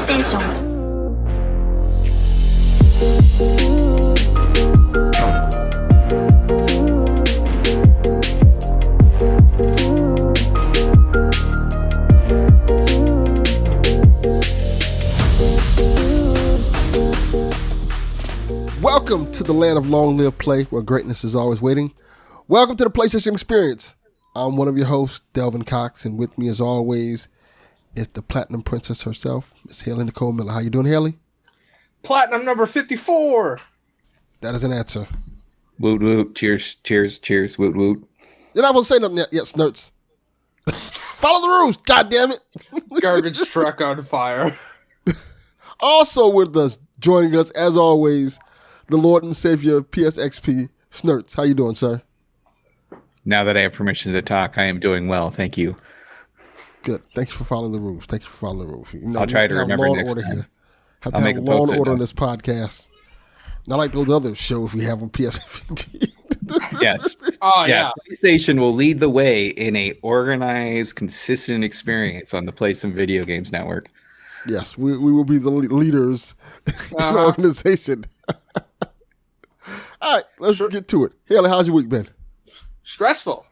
Station. Welcome to the land of long live play, where greatness is always waiting. Welcome to the PlayStation Experience. I'm one of your hosts, Delvin Cox, and with me, as always, is the Platinum Princess herself, Miss Hayley Nicole Miller. How you doing, Hayley? Platinum number 54. That is an answer. Woot woot. Cheers, cheers, cheers. Woot woot. You're not supposed to say nothing yet, Snerts. Follow the rules, goddammit. Garbage truck on fire. Also with us, joining us, as always, the Lord and Savior of PSXP, Snerts. How you doing, sir? Now that I have permission to talk, I am doing well. Thank you. Good. Thank you for following the rules. You know, I'll try to remember next time. Here. Have I'll to make have a law post-it and order note. on this podcast. Not like those other shows we have on PSFG. Yes. Oh, yeah. PlayStation will lead the way in a organized, consistent experience on the Play Some Video Games Network. Yes, we will be the leaders in the organization. All right, let's get to it. Haley, how's your week been? Stressful.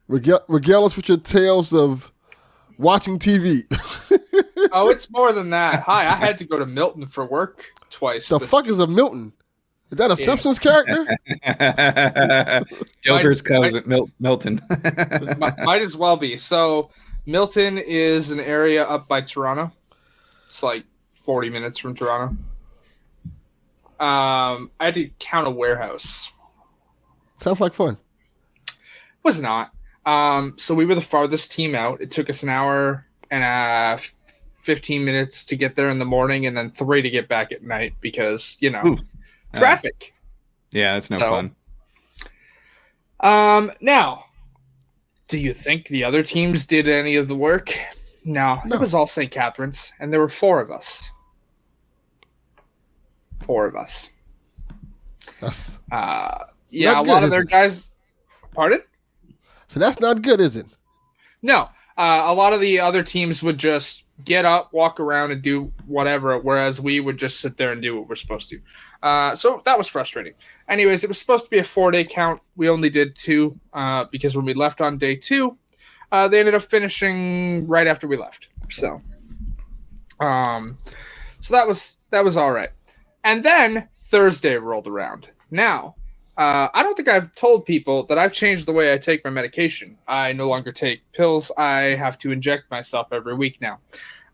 Regale us with your tales of watching TV. Oh, it's more than that. Hi, I had to go to Milton for work twice. The fuck is a Milton? Is that a Simpsons character? Joker's cousin, Milton. Might as well be. So, Milton is an area up by Toronto. It's like 40 minutes from Toronto. I had to count a warehouse. Sounds like fun. Was not. So we were the farthest team out. It took us an hour and 15 minutes to get there in the morning, and then 3 to get back at night because, you know, traffic. Yeah, that's no fun. Now, do you think the other teams did any of the work? No. It was all St. Catharines, and there were 4 of us. 4 of us. That's yeah, a lot of their guys. Pardon? So that's not good, is it? No. A lot of the other teams would just get up, walk around, and do whatever, whereas we would just sit there and do what we're supposed to. So that was frustrating. Anyways, it was supposed to be a 4-day count. We only did 2 because when we left on day 2, they ended up finishing right after we left. So that was all right. And then Thursday rolled around. Now, I don't think I've told people that I've changed the way I take my medication. I no longer take pills. I have to inject myself every week now.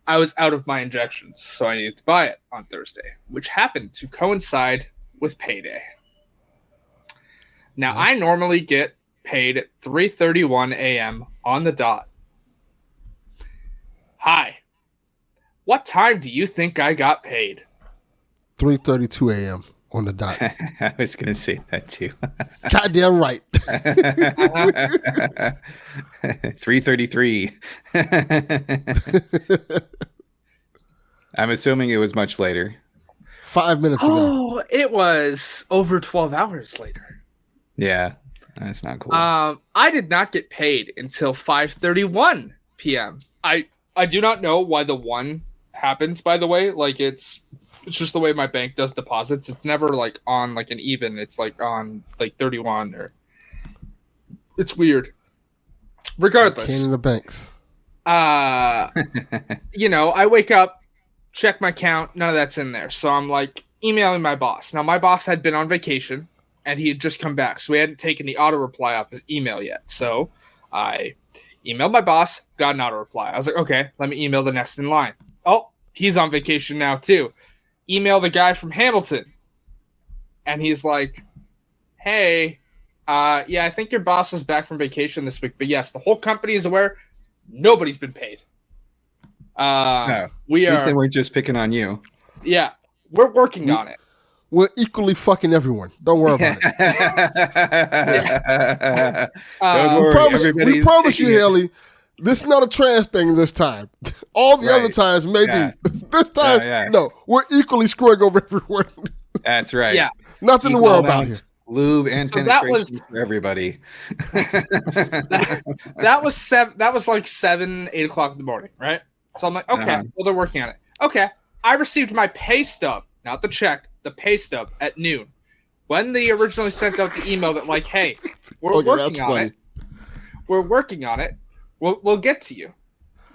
I was out of my injections, so I needed to buy it on Thursday, which happened to coincide with payday. Now, I normally get paid at 3:31 a.m. on the dot. Hi. What time do you think I got paid? 3:32 a.m. on the dot. I was going to say that too. Goddamn right. 3:33. I'm assuming it was much later. 5 minutes ago. Oh, it was over 12 hours later. Yeah, that's not cool. I did not get paid until 5:31 p.m. I do not know why the 1 happens, by the way. Like, it's just the way my bank does deposits. It's never like on like an even. It's like on like 31 or it's weird. Regardless. Cane in the banks. You know, I wake up, check my account, none of that's in there. So I'm like emailing my boss. Now my boss had been on vacation and he had just come back. So he hadn't taken the auto reply off his email yet. So I emailed my boss, got an auto reply. I was like, okay, let me email the next in line. Oh, he's on vacation now too. Email the guy from Hamilton. And he's like, hey, yeah, I think your boss is back from vacation this week. But yes, the whole company is aware. Nobody's been paid. We At least they are. weren't just picking on you. Yeah, we're working on it. We're equally fucking everyone. Don't worry about it. Don't worry, We promise you, Haley, this is not a trans thing this time. All the other times, maybe. Yeah. This time, no. We're equally screwing over everyone. That's right. Yeah. Nothing to worry about here. Lube and So that penetration was- for everybody. That was like 7, 8 o'clock in the morning, right? So I'm like, okay, well, they're working on it. Okay. I received my pay stub, not the check, the pay stub at noon. When they originally sent out the email that like, hey, we're working on it. We're working on it. We'll get to you.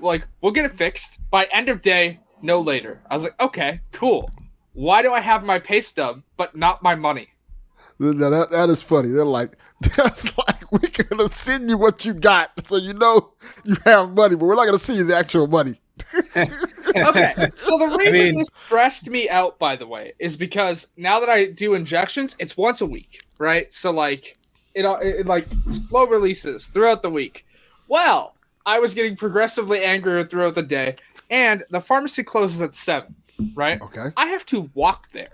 We'll get it fixed by end of day, no later. I was like, okay, cool. Why do I have my pay stub but not my money? That is funny. They're like, that's like, we're going to send you what you got so you know you have money, but we're not going to send you the actual money. Okay, so the reason this stressed me out, by the way, is because now that I do injections, it's once a week, right? So like, it like slow releases throughout the week. Well, I was getting progressively angrier throughout the day, and the pharmacy closes at 7, right? Okay. I have to walk there.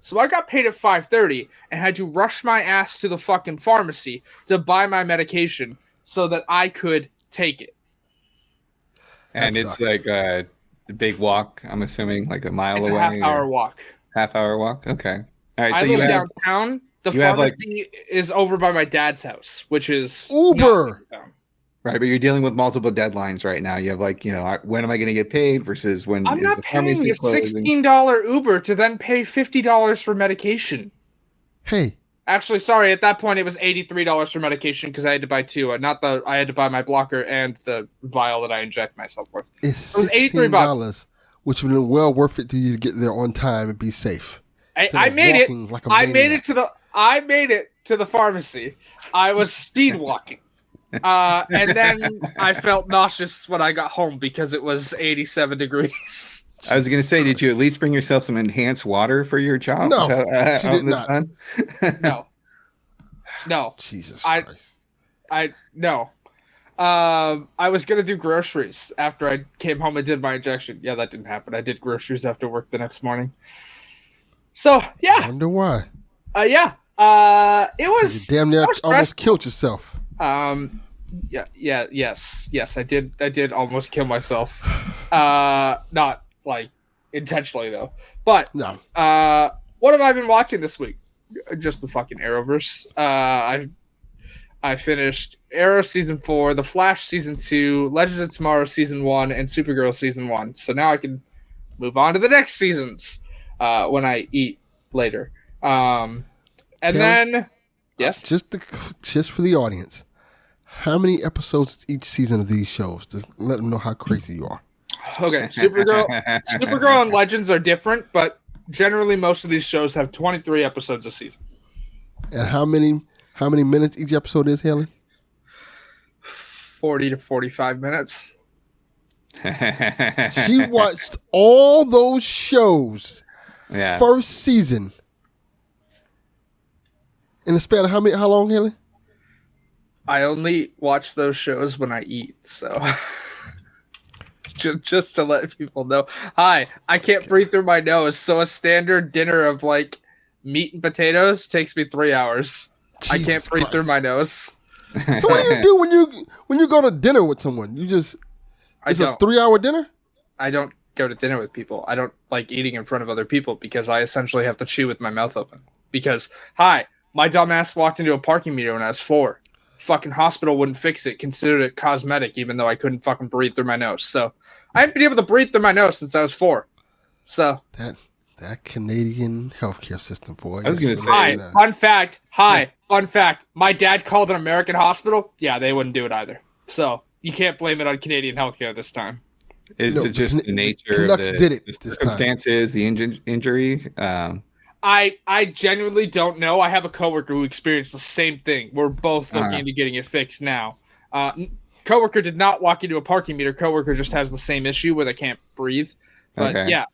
So I got paid at 5:30 and had to rush my ass to the fucking pharmacy to buy my medication so that I could take it. And it's like a big walk, I'm assuming, like a mile away. It's a half-hour walk. Half-hour walk? Okay. All right. I live downtown. The pharmacy is over by my dad's house, which is Uber. Right, but you're dealing with multiple deadlines right now. You have like, when am I going to get paid versus when I'm is not the paying a pharmacy closing? $16 Uber to then pay $50 for medication. Hey. Actually, sorry, at that point it was $83 for medication because I had to buy 2. I had to buy my blocker and the vial that I inject myself with. It was $83, which would have been well worth it to you to get there on time and be safe. I made it. I made it to the pharmacy. I was speed walking. And then I felt nauseous when I got home because it was 87 degrees. I was going to say, did you at least bring yourself some enhanced water for your job? No, she did not. No. Jesus Christ. No. I was going to do groceries after I came home and did my injection. Yeah, that didn't happen. I did groceries after work the next morning. So, yeah. I wonder why. Yeah. It was... You damn near almost killed yourself. Yes, I did almost kill myself. Not like intentionally though. But no. What have I been watching this week? Just the fucking Arrowverse. I finished Arrow season 4, The Flash season 2, Legends of Tomorrow season 1, and Supergirl season 1. So now I can move on to the next seasons when I eat later. Then yes, just for the audience. How many episodes is each season of these shows? Just let them know how crazy you are. Okay, Supergirl and Legends are different, but generally most of these shows have 23 episodes a season. And how many minutes each episode is, Haley? 40 to 45 minutes. She watched all those shows. Yeah. First season. In the span of how long, Haley? I only watch those shows when I eat, so just to let people know. Hi, I can't breathe through my nose, so a standard dinner of like meat and potatoes takes me 3 hours. Jesus I can't breathe Christ. through my nose. So what do you do when you go to dinner with someone? It's a 3-hour dinner? I don't go to dinner with people. I don't like eating in front of other people because I essentially have to chew with my mouth open. Because, hi, my dumbass walked into a parking meter when I was 4. Fucking hospital wouldn't fix it, considered it cosmetic, even though I couldn't fucking breathe through my nose. So I haven't been able to breathe through my nose since I was 4. So that Canadian healthcare system, boy. I was going to say. Fun fact. My dad called an American hospital. Yeah, they wouldn't do it either. So you can't blame it on Canadian healthcare this time. Is it just the nature of the circumstances, the injury? I genuinely don't know. I have a coworker who experienced the same thing. We're both looking into getting it fixed now. Coworker did not walk into a parking meter. Coworker just has the same issue where they can't breathe. But yeah,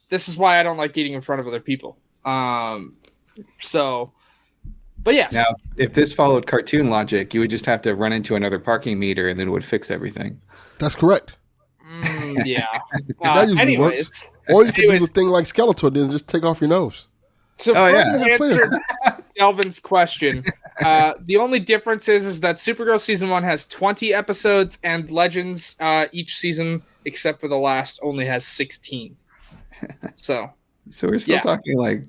this is why I don't like eating in front of other people. But yes. Now, if this followed cartoon logic, you would just have to run into another parking meter and then it would fix everything. That's correct. Yeah. That usually works. Or you can do the thing like Skeletor did and just take off your nose. To answer Delvin's question, the only difference is that Supergirl season 1 has 20 episodes and Legends each season, except for the last, only has 16. So we're still talking like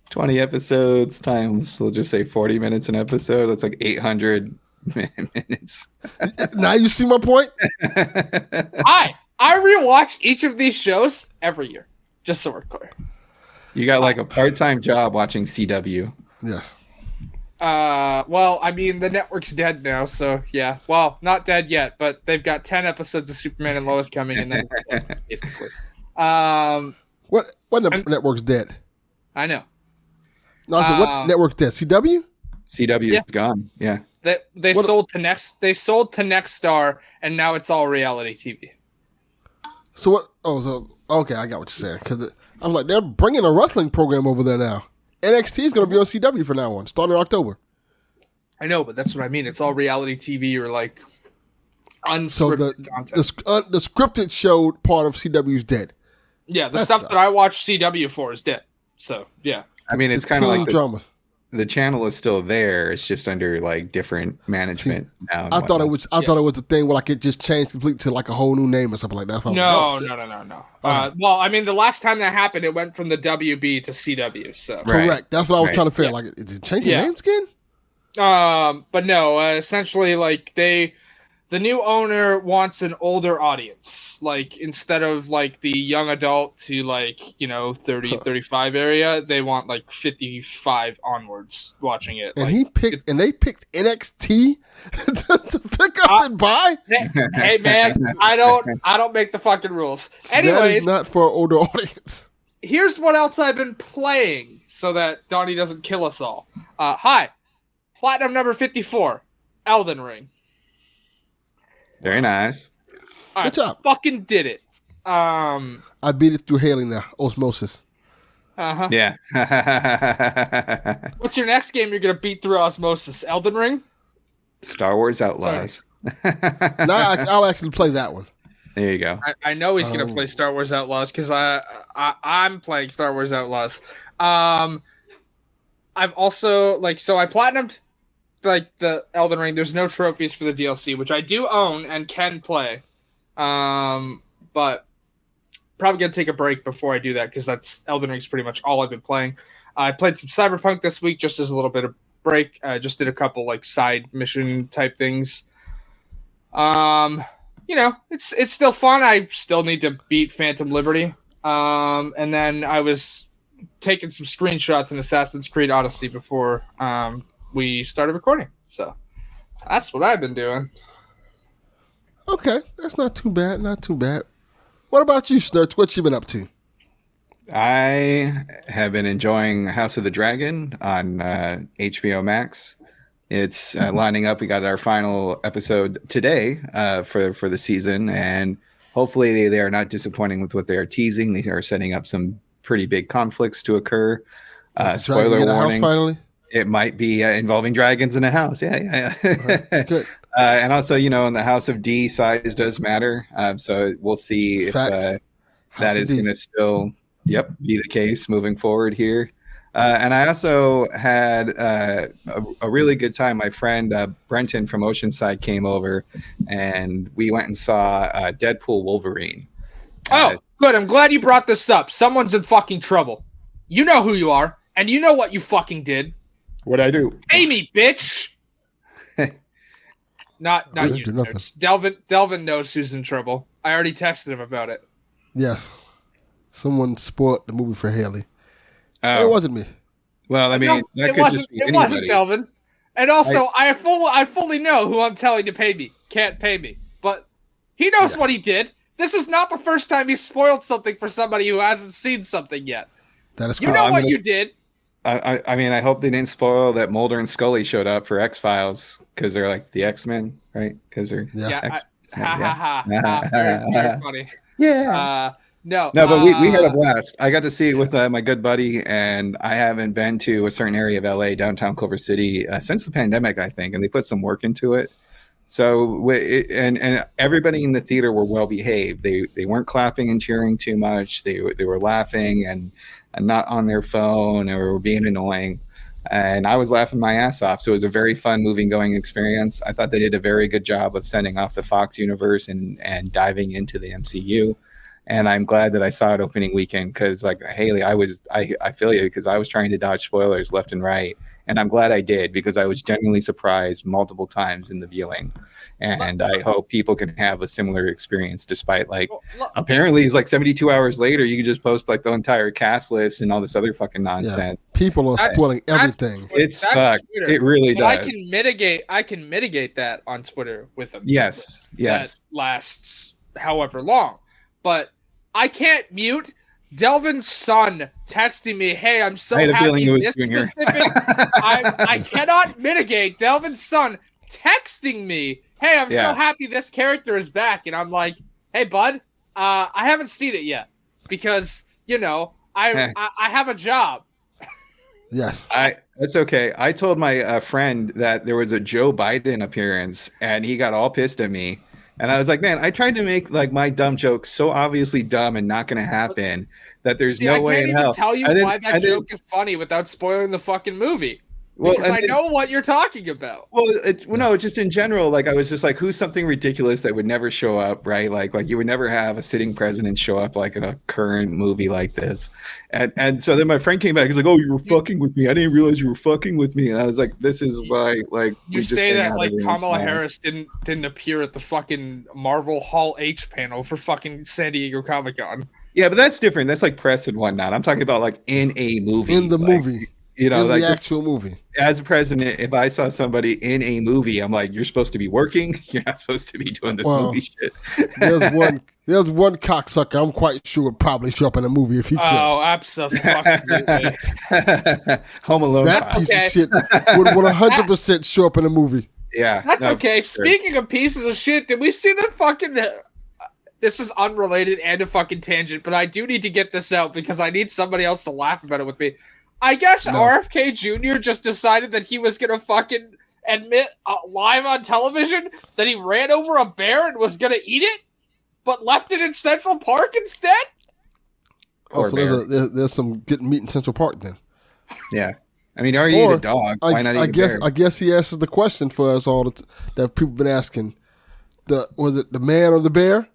20 episodes times, we'll just say 40 minutes an episode. That's like 800 minutes. Now you see my point? I rewatch each of these shows every year. Just so we're clear. You got like a part-time job watching CW. Yes. Well, I mean, the network's dead now, so yeah. Well, not dead yet, but they've got 10 episodes of Superman and Lois coming, and then it's dead, basically. What network's dead? I know. No, I said, what network's dead? CW? CW is gone. Yeah. They sold to Nexstar, and now it's all reality TV. So what? Oh, so okay, I got what you're saying. Because I'm like, they're bringing a wrestling program over there now. NXT is going to be on CW from now on, starting in October. I know, but that's what I mean. It's all reality TV or like unscripted content. The scripted show part of CW is dead. Yeah, the stuff that I watch CW for is dead. So yeah. I mean, it's kind of like drama. The channel is still there. It's just under like different management now. I thought it was the thing where like it just changed completely to like a whole new name or something like that. No. Well, I mean, the last time that happened, it went from the WB to CW. So correct. That's what I was trying to figure. Like, is it changing names again? But no. Essentially, like the new owner wants an older audience. Like instead of like the young adult to like 30, 35 area, they want like 55 onwards watching it. And they picked NXT to pick up and buy. Hey man, I don't make the fucking rules. Anyways, that is not for an older audience. Here's what else I've been playing so that Donnie doesn't kill us all. Hi, platinum number 54, Elden Ring. Very nice. Good job. Fucking did it. I beat it through Hayley now. Osmosis. Uh-huh. Yeah. What's your next game you're going to beat through osmosis? Elden Ring? Star Wars Outlaws. I'll actually play that one. There you go. I know he's going to play Star Wars Outlaws because I'm playing Star Wars Outlaws. I've also, I platinumed the Elden Ring. There's no trophies for the DLC, which I do own and can play. But probably going to take a break before I do that because Elden Ring's pretty much all I've been playing. I played some Cyberpunk this week just as a little bit of break. I just did a couple side mission type things. It's still fun. I still need to beat Phantom Liberty. And then I was taking some screenshots in Assassin's Creed Odyssey before we started recording. So that's what I've been doing. Okay, that's not too bad. Not too bad. What about you, Snerts? What you been up to? I have been enjoying House of the Dragon on HBO Max. It's lining up. We got our final episode today for the season, and hopefully they are not disappointing with what they are teasing. They are setting up some pretty big conflicts to occur. Spoiler warning. Finally? It might be involving dragons in a house. Yeah. Right. Good. And also, in the House of D, size does matter. So we'll see if that is going to still be the case moving forward here. And I also had a really good time. My friend Brenton from Oceanside came over, and we went and saw Deadpool Wolverine. Good. I'm glad you brought this up. Someone's in fucking trouble. You know who you are, and you know what you fucking did. What'd I do? Pay me, bitch. Not you. Delvin knows who's in trouble. I already texted him about it. Yes. Someone spoiled the movie for Hayley. Oh. It wasn't me. Well, I mean, it wasn't Delvin. And also, I fully know who I'm telling to pay me. Can't pay me. But he knows what he did. This is not the first time he spoiled something for somebody who hasn't seen something yet. That is correct. You know what you did. I mean, I hope they didn't spoil that Mulder and Scully showed up for X-Files because they're like the X-Men, right? Because they're very funny. Yeah. No, but we had a blast. I got to see it with my good buddy, and I haven't been to a certain area of LA, downtown Culver City, since the pandemic, I think, and they put some work into it. So, and everybody in the theater were well behaved. They weren't clapping and cheering too much. They were laughing and not on their phone or being annoying. And I was laughing my ass off. So it was a very fun moving going experience. I thought they did a very good job of sending off the Fox universe and diving into the MCU. And I'm glad that I saw it opening weekend because, Hayley, I feel you because I was trying to dodge spoilers left and right. And I'm glad I did, because I was genuinely surprised multiple times in the viewing. And I hope people can have a similar experience, despite like, apparently it's like 72 hours later, you can just post like the entire cast list and all this other fucking nonsense. Yeah. People are spoiling everything. It sucks. It really does. I can mitigate that on Twitter with them. Yes. That lasts however long. But I can't mute Delvin's son texting me, "Hey, I'm so happy this specific." I cannot mitigate Delvin's son texting me, "Hey, I'm so happy this character is back," and I'm like, "Hey, bud, I haven't seen it yet because I have a job." Yes, that's okay. I told my friend that there was a Joe Biden appearance, and he got all pissed at me. And I was like, man, I tried to make like my dumb jokes so obviously dumb and not going to happen that there's no way in hell. I can't even tell you why that joke is funny without spoiling the fucking movie. Because I know what you're talking about. Well, no, just in general, like I was just like, who's something ridiculous that would never show up, right? Like you would never have a sitting president show up like in a current movie like this. And so then my friend came back. He's like, "Oh, you were fucking with me. I didn't realize you were fucking with me." And I was like, "This is why, like, you say that like Kamala Harris didn't appear at the fucking Marvel Hall H panel for fucking San Diego Comic-Con." Yeah, but that's different. That's like press and whatnot. I'm talking about like in a movie. In the movie. In like the actual movie. As a president, if I saw somebody in a movie, I'm like, you're supposed to be working. You're not supposed to be doing this movie shit. there's one cocksucker I'm quite sure would probably show up in a movie if he could. Oh, absolutely. Home Alone. That piece of shit would 100% show up in a movie. Yeah. That's okay. Sure. Speaking of pieces of shit, did we see the fucking... This is unrelated and a fucking tangent, but I do need to get this out because I need somebody else to laugh about it with me. I guess RFK Jr. just decided that he was going to fucking admit live on television that he ran over a bear and was going to eat it, but left it in Central Park instead? Oh, so there's some good meat in Central Park then. Yeah. I mean, are you the dog? Why not eat bear? I guess he answers the question for us all that people been asking. Was it the man or the bear?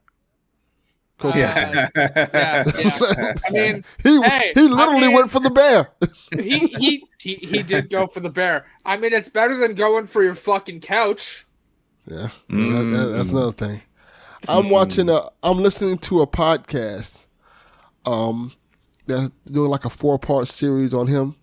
Yeah. I mean, he literally went for the bear. he did go for the bear. I mean, it's better than going for your fucking couch. Yeah, that's another thing. I'm listening to a podcast. That's doing like a 4-part series on him.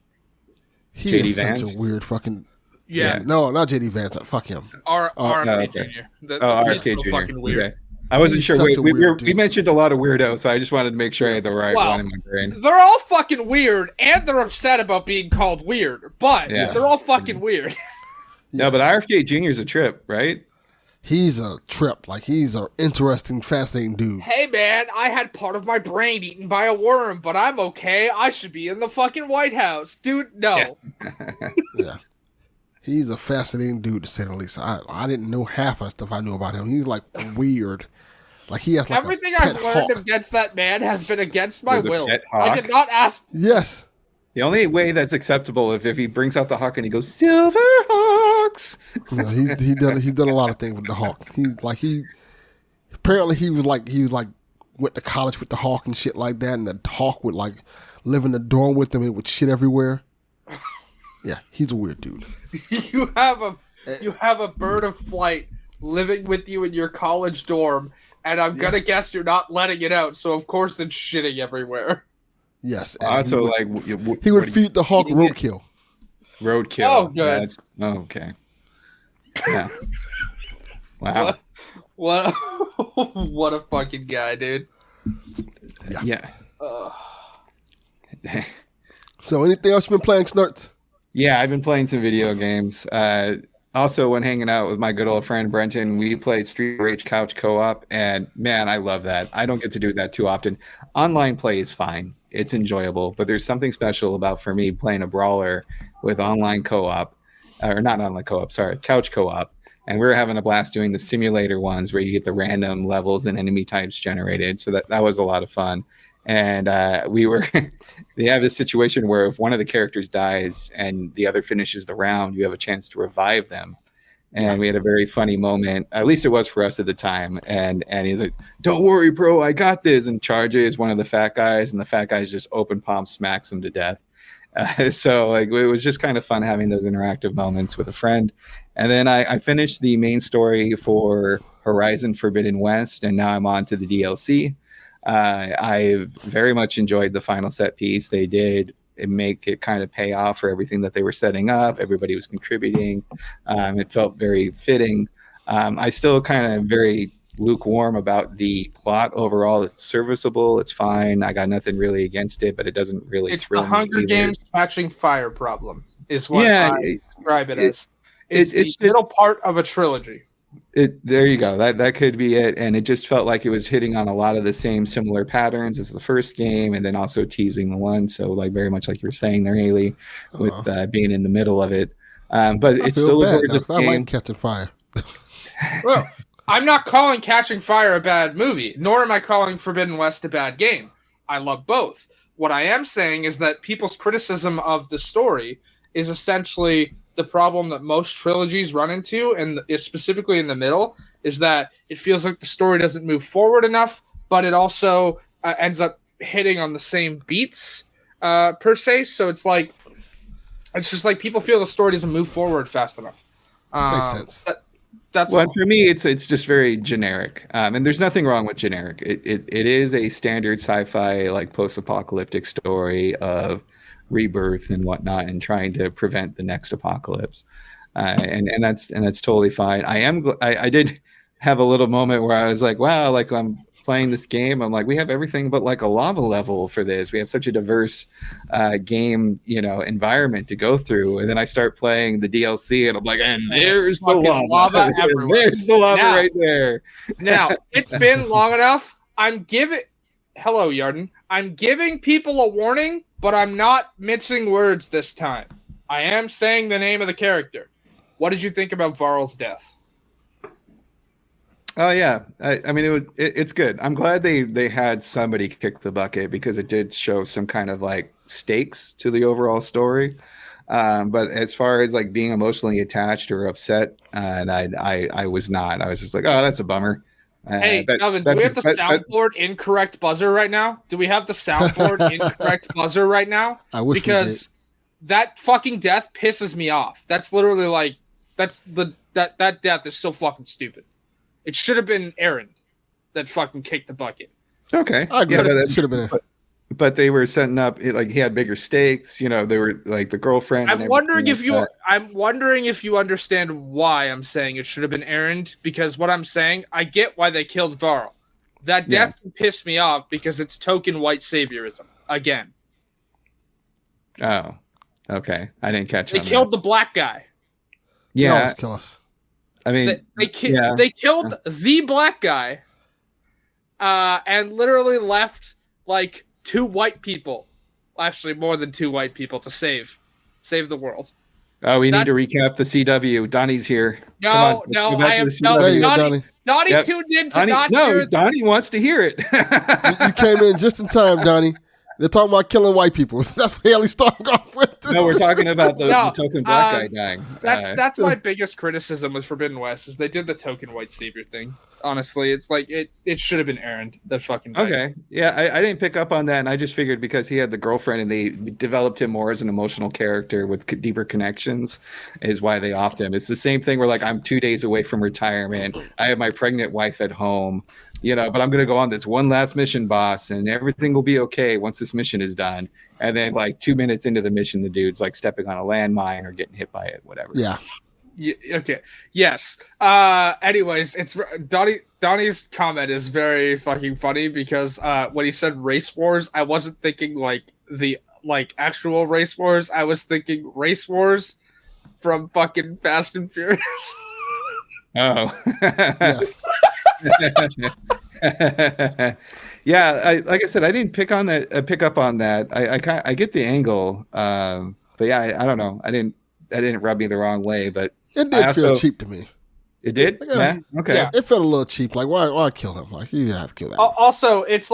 He JD is Vance? such a weird fucking. Yeah. No, not JD Vance. Fuck him. RFK Jr. RFK Jr. Fucking weird. Okay. I wasn't sure. We mentioned a lot of weirdos, so I just wanted to make sure I had the right one in my brain. They're all fucking weird, and they're upset about being called weird, but they're all fucking weird. No, but RFK Jr. is a trip, right? He's a trip. Like, he's an interesting, fascinating dude. Hey, man, I had part of my brain eaten by a worm, but I'm okay. I should be in the fucking White House. Dude, no. Yeah. He's a fascinating dude, to say the least. I didn't know half of the stuff I knew about him. He's, like, weird. Like, he has, like, everything I've learned against that man has been against my will. I did not ask. Yes. The only way that's acceptable if he brings out the hawk and he goes, Silverhawks. No, he's done a lot of things with the hawk. Apparently he was like went to college with the hawk and shit like that, and the hawk would like live in the dorm with him and would shit everywhere. Yeah, he's a weird dude. You have a bird of flight living with you in your college dorm, and I'm gonna guess you're not letting it out, so of course it's shitting everywhere. Yes. Also, he would feed the hawk roadkill. Roadkill. Oh, good. Okay. Yeah. Wow. What a fucking guy, dude. Yeah. So, anything else you've been playing, Snerts? Yeah, I've been playing some video games. Also, when hanging out with my good old friend Brenton, we played Street Rage Couch Co-op, and man, I love that. I don't get to do that too often. Online play is fine. It's enjoyable, but there's something special about, for me, playing a brawler with online co-op, or not online co-op, sorry, couch co-op. And we were having a blast doing the simulator ones where you get the random levels and enemy types generated. So that was a lot of fun. And they have this situation where if one of the characters dies and the other finishes the round, you have a chance to revive them. And we had a very funny moment, at least it was for us at the time. And he's like, "Don't worry, bro, I got this," and charges one of the fat guys, and the fat guy just open palm smacks him to death. So like it was just kind of fun having those interactive moments with a friend. And then I finished the main story for Horizon Forbidden West, and now I'm on to the DLC. I very much enjoyed the final set piece. They did make it kind of pay off for everything that they were setting up. Everybody was contributing. It felt very fitting. I still kind of very lukewarm about the plot overall. It's serviceable. It's fine. I got nothing really against it, but it doesn't really. It's the Hunger either. Games catching fire problem is what I describe it as. It's the middle part of a trilogy. There you go. That could be it. And it just felt like it was hitting on a lot of the same similar patterns as the first game, and then also teasing the one. So like very much like you were saying there, Hayley, with being in the middle of it. But it's still a gorgeous game. I like Catching Fire. Well, I'm not calling Catching Fire a bad movie, nor am I calling Forbidden West a bad game. I love both. What I am saying is that people's criticism of the story is essentially the problem that most trilogies run into, and is specifically in the middle, is that it feels like the story doesn't move forward enough, but it also ends up hitting on the same beats per se. So it's just like people feel the story doesn't move forward fast enough. Makes sense. That's well, for me, it's just very generic, and there's nothing wrong with generic. It is a standard sci-fi like post-apocalyptic story of rebirth and whatnot, and trying to prevent the next apocalypse, and that's totally fine. I did have a little moment where I was like, wow, like I'm playing this game, I'm like, we have everything but like a lava level for this. We have such a diverse game, environment to go through. And then I start playing the DLC, and I'm like, and there's the lava everywhere. There's the lava right there. Now it's been long enough. Hello, Yarden. I'm giving people a warning, but I'm not mincing words this time. I am saying the name of the character. What did you think about Varl's death? Oh yeah, I mean it's good. I'm glad they had somebody kick the bucket, because it did show some kind of like stakes to the overall story. But as far as like being emotionally attached or upset, and I was not. I was just like, oh, that's a bummer. Hey, Delvin, do we have the soundboard incorrect buzzer right now? Do we have the soundboard incorrect buzzer right now? I wish, because that fucking death pisses me off. That's literally like that death is so fucking stupid. It should have been Aaron that fucking kicked the bucket. Okay. I agree. Yeah, it should have been. But they were setting up like he had bigger stakes. They were like the girlfriend. I'm wondering if you understand why I'm saying it should have been Aaron, because what I'm saying, I get why they killed Varl. That death pissed me off because it's token white saviorism again. Oh, okay. I didn't catch. They killed the black guy. Yeah. Kill us. I mean, they killed the black guy, and literally left like two white people, actually more than two white people, to save the world. Oh, we need to recap the CW. Donnie's here. No, I am Donnie. Donnie tuned in to not hear it. Donnie wants to hear it. You came in just in time, Donnie. They're talking about killing white people. That's what Haley started off with. No, we're talking about the token black guy dying. That's my biggest criticism with Forbidden West, is they did the token white savior thing. Honestly, it's like it should have been Aaron that fucking died. Okay. Yeah, I didn't pick up on that, and I just figured because he had the girlfriend and they developed him more as an emotional character with deeper connections is why they offed him. It's the same thing where like I'm 2 days away from retirement. I have my pregnant wife at home. But I'm going to go on this one last mission, boss, and everything will be okay once this mission is done. And then like 2 minutes into the mission, the dude's like stepping on a landmine or getting hit by it, whatever. Yeah. Okay. Yes. Anyways, it's Donnie's comment is very fucking funny because when he said race wars, I wasn't thinking like the actual race wars. I was thinking race wars from fucking Fast and Furious. Oh. Yes. Yeah, like I said, I didn't pick up on that. I get the angle, but yeah, I don't know. I didn't rub me the wrong way, but it did feel cheap to me. It did? Yeah. Okay. Yeah, it felt a little cheap. Like, why kill him? Like, you have to kill that. Also, it's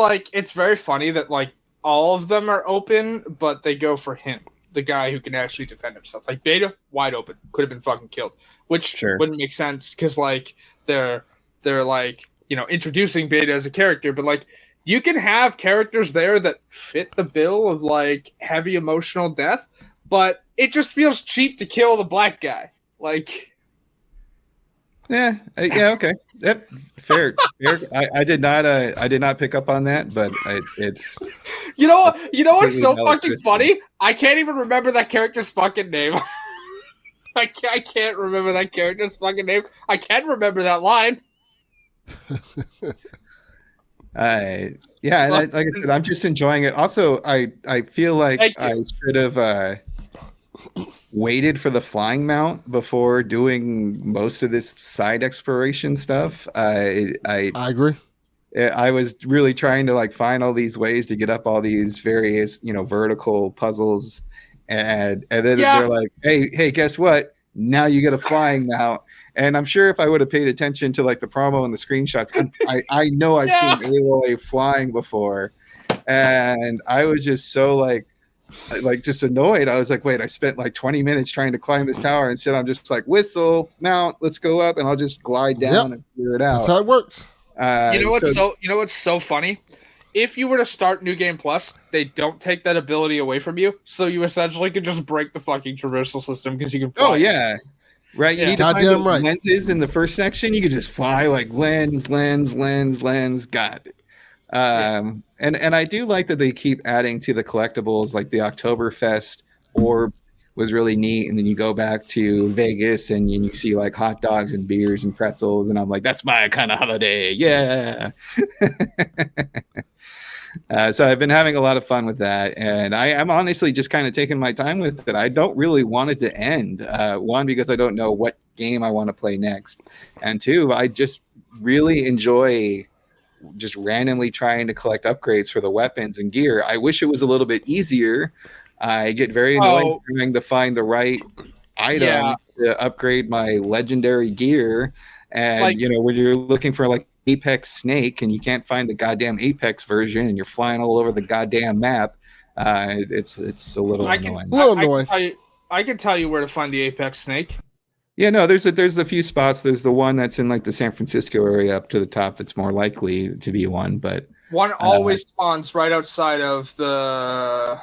very funny that like all of them are open, but they go for him, the guy who can actually defend himself. Like Beta, wide open, could have been fucking killed, which wouldn't make sense because like they're like introducing Beta as a character, but like you can have characters there that fit the bill of like heavy emotional death, but it just feels cheap to kill the black guy. Like, yeah, okay, yep, fair. I did not pick up on that, but it's you know what's so fucking twisted. funny? I can't even remember that character's fucking name. I can't remember that character's fucking name. I can remember that line. Yeah, and like I said, I'm just enjoying it. Also, I feel like I should have waited for the flying mount before doing most of this side exploration stuff. I agree. I was really trying to like find all these ways to get up all these various, vertical puzzles, and then they're like, hey, guess what? Now you get a flying mount. And I'm sure if I would have paid attention to like the promo and the screenshots, I know I've seen Aloy flying before, and I was just so like just annoyed. I was like, wait, I spent like 20 minutes trying to climb this tower, and instead I'm just like, whistle, mount, let's go up, and I'll just glide down and figure it out. That's how it works. You know what's so funny? If you were to start New Game Plus, they don't take that ability away from you, so you essentially could just break the fucking traversal system because you can fly. Oh yeah. Right, you need to find those lenses in the first section. You could just fly like lens. Got it. And I do like that they keep adding to the collectibles, like the Oktoberfest orb was really neat. And then you go back to Vegas and you see like hot dogs and beers and pretzels, and I'm like, that's my kind of holiday, yeah. So I've been having a lot of fun with that, and I'm honestly just kind of taking my time with it. I don't really want it to end. One, because I don't know what game I want to play next, and two, I just really enjoy just randomly trying to collect upgrades for the weapons and gear. I wish it was a little bit easier. I get very annoyed trying to find the right item to upgrade my legendary gear, and when you're looking for like Apex Snake and you can't find the goddamn Apex version and you're flying all over the goddamn map, it's a little annoying. I can tell you where to find the Apex Snake. Yeah, no, there's a few spots. There's the one that's in like the San Francisco area up to the top that's more likely to be one, but one always spawns right outside of the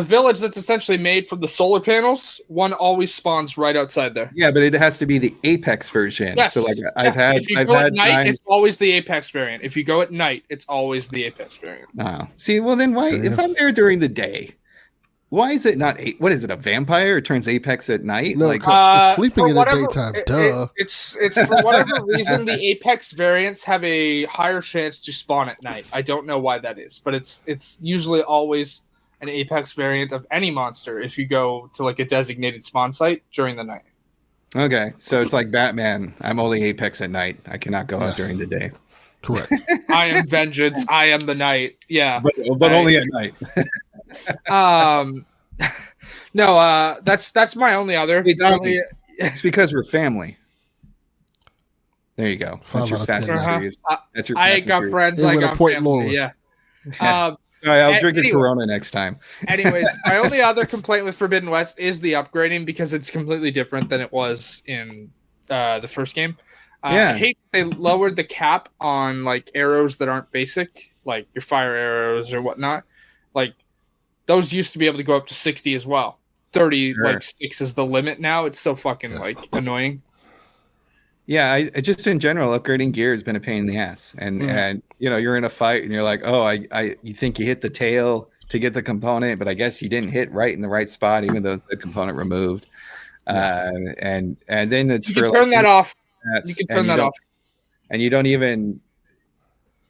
village that's essentially made from the solar panels. One always spawns right outside there. Yeah, but it has to be the Apex version. Yes. So like I've had at night, it's always the Apex variant. If you go at night, it's always the Apex variant. Oh. See, well then why if I'm there during the day, why is it not what is it, a vampire? It turns Apex at night? No, like sleeping in the daytime. Duh. It's for whatever reason the Apex variants have a higher chance to spawn at night. I don't know why that is, but it's usually always an Apex variant of any monster if you go to like a designated spawn site during the night. Okay, so it's like Batman. I'm only Apex at night. I cannot go out during the day. Correct. I am vengeance. I am the night. Yeah, but only at night. No, that's my only other. It's because we're family. There you go. That's your Fast and Furious. That's your. I ain't got friends. I got family. Yeah. Sorry, I'll drink a Corona next time. Anyways, my only other complaint with Forbidden West is the upgrading because it's completely different than it was in the first game. I hate they lowered the cap on like arrows that aren't basic, like your fire arrows or whatnot. Like those used to be able to go up to 60 as well. 30 like 6 is the limit now. It's so fucking like annoying. Yeah, I just in general upgrading gear has been a pain in the ass, and you're in a fight and you're like, you think you hit the tail to get the component, but I guess you didn't hit right in the right spot, even though it's the component removed. And then it's you can turn that off. You can turn that off, and you don't even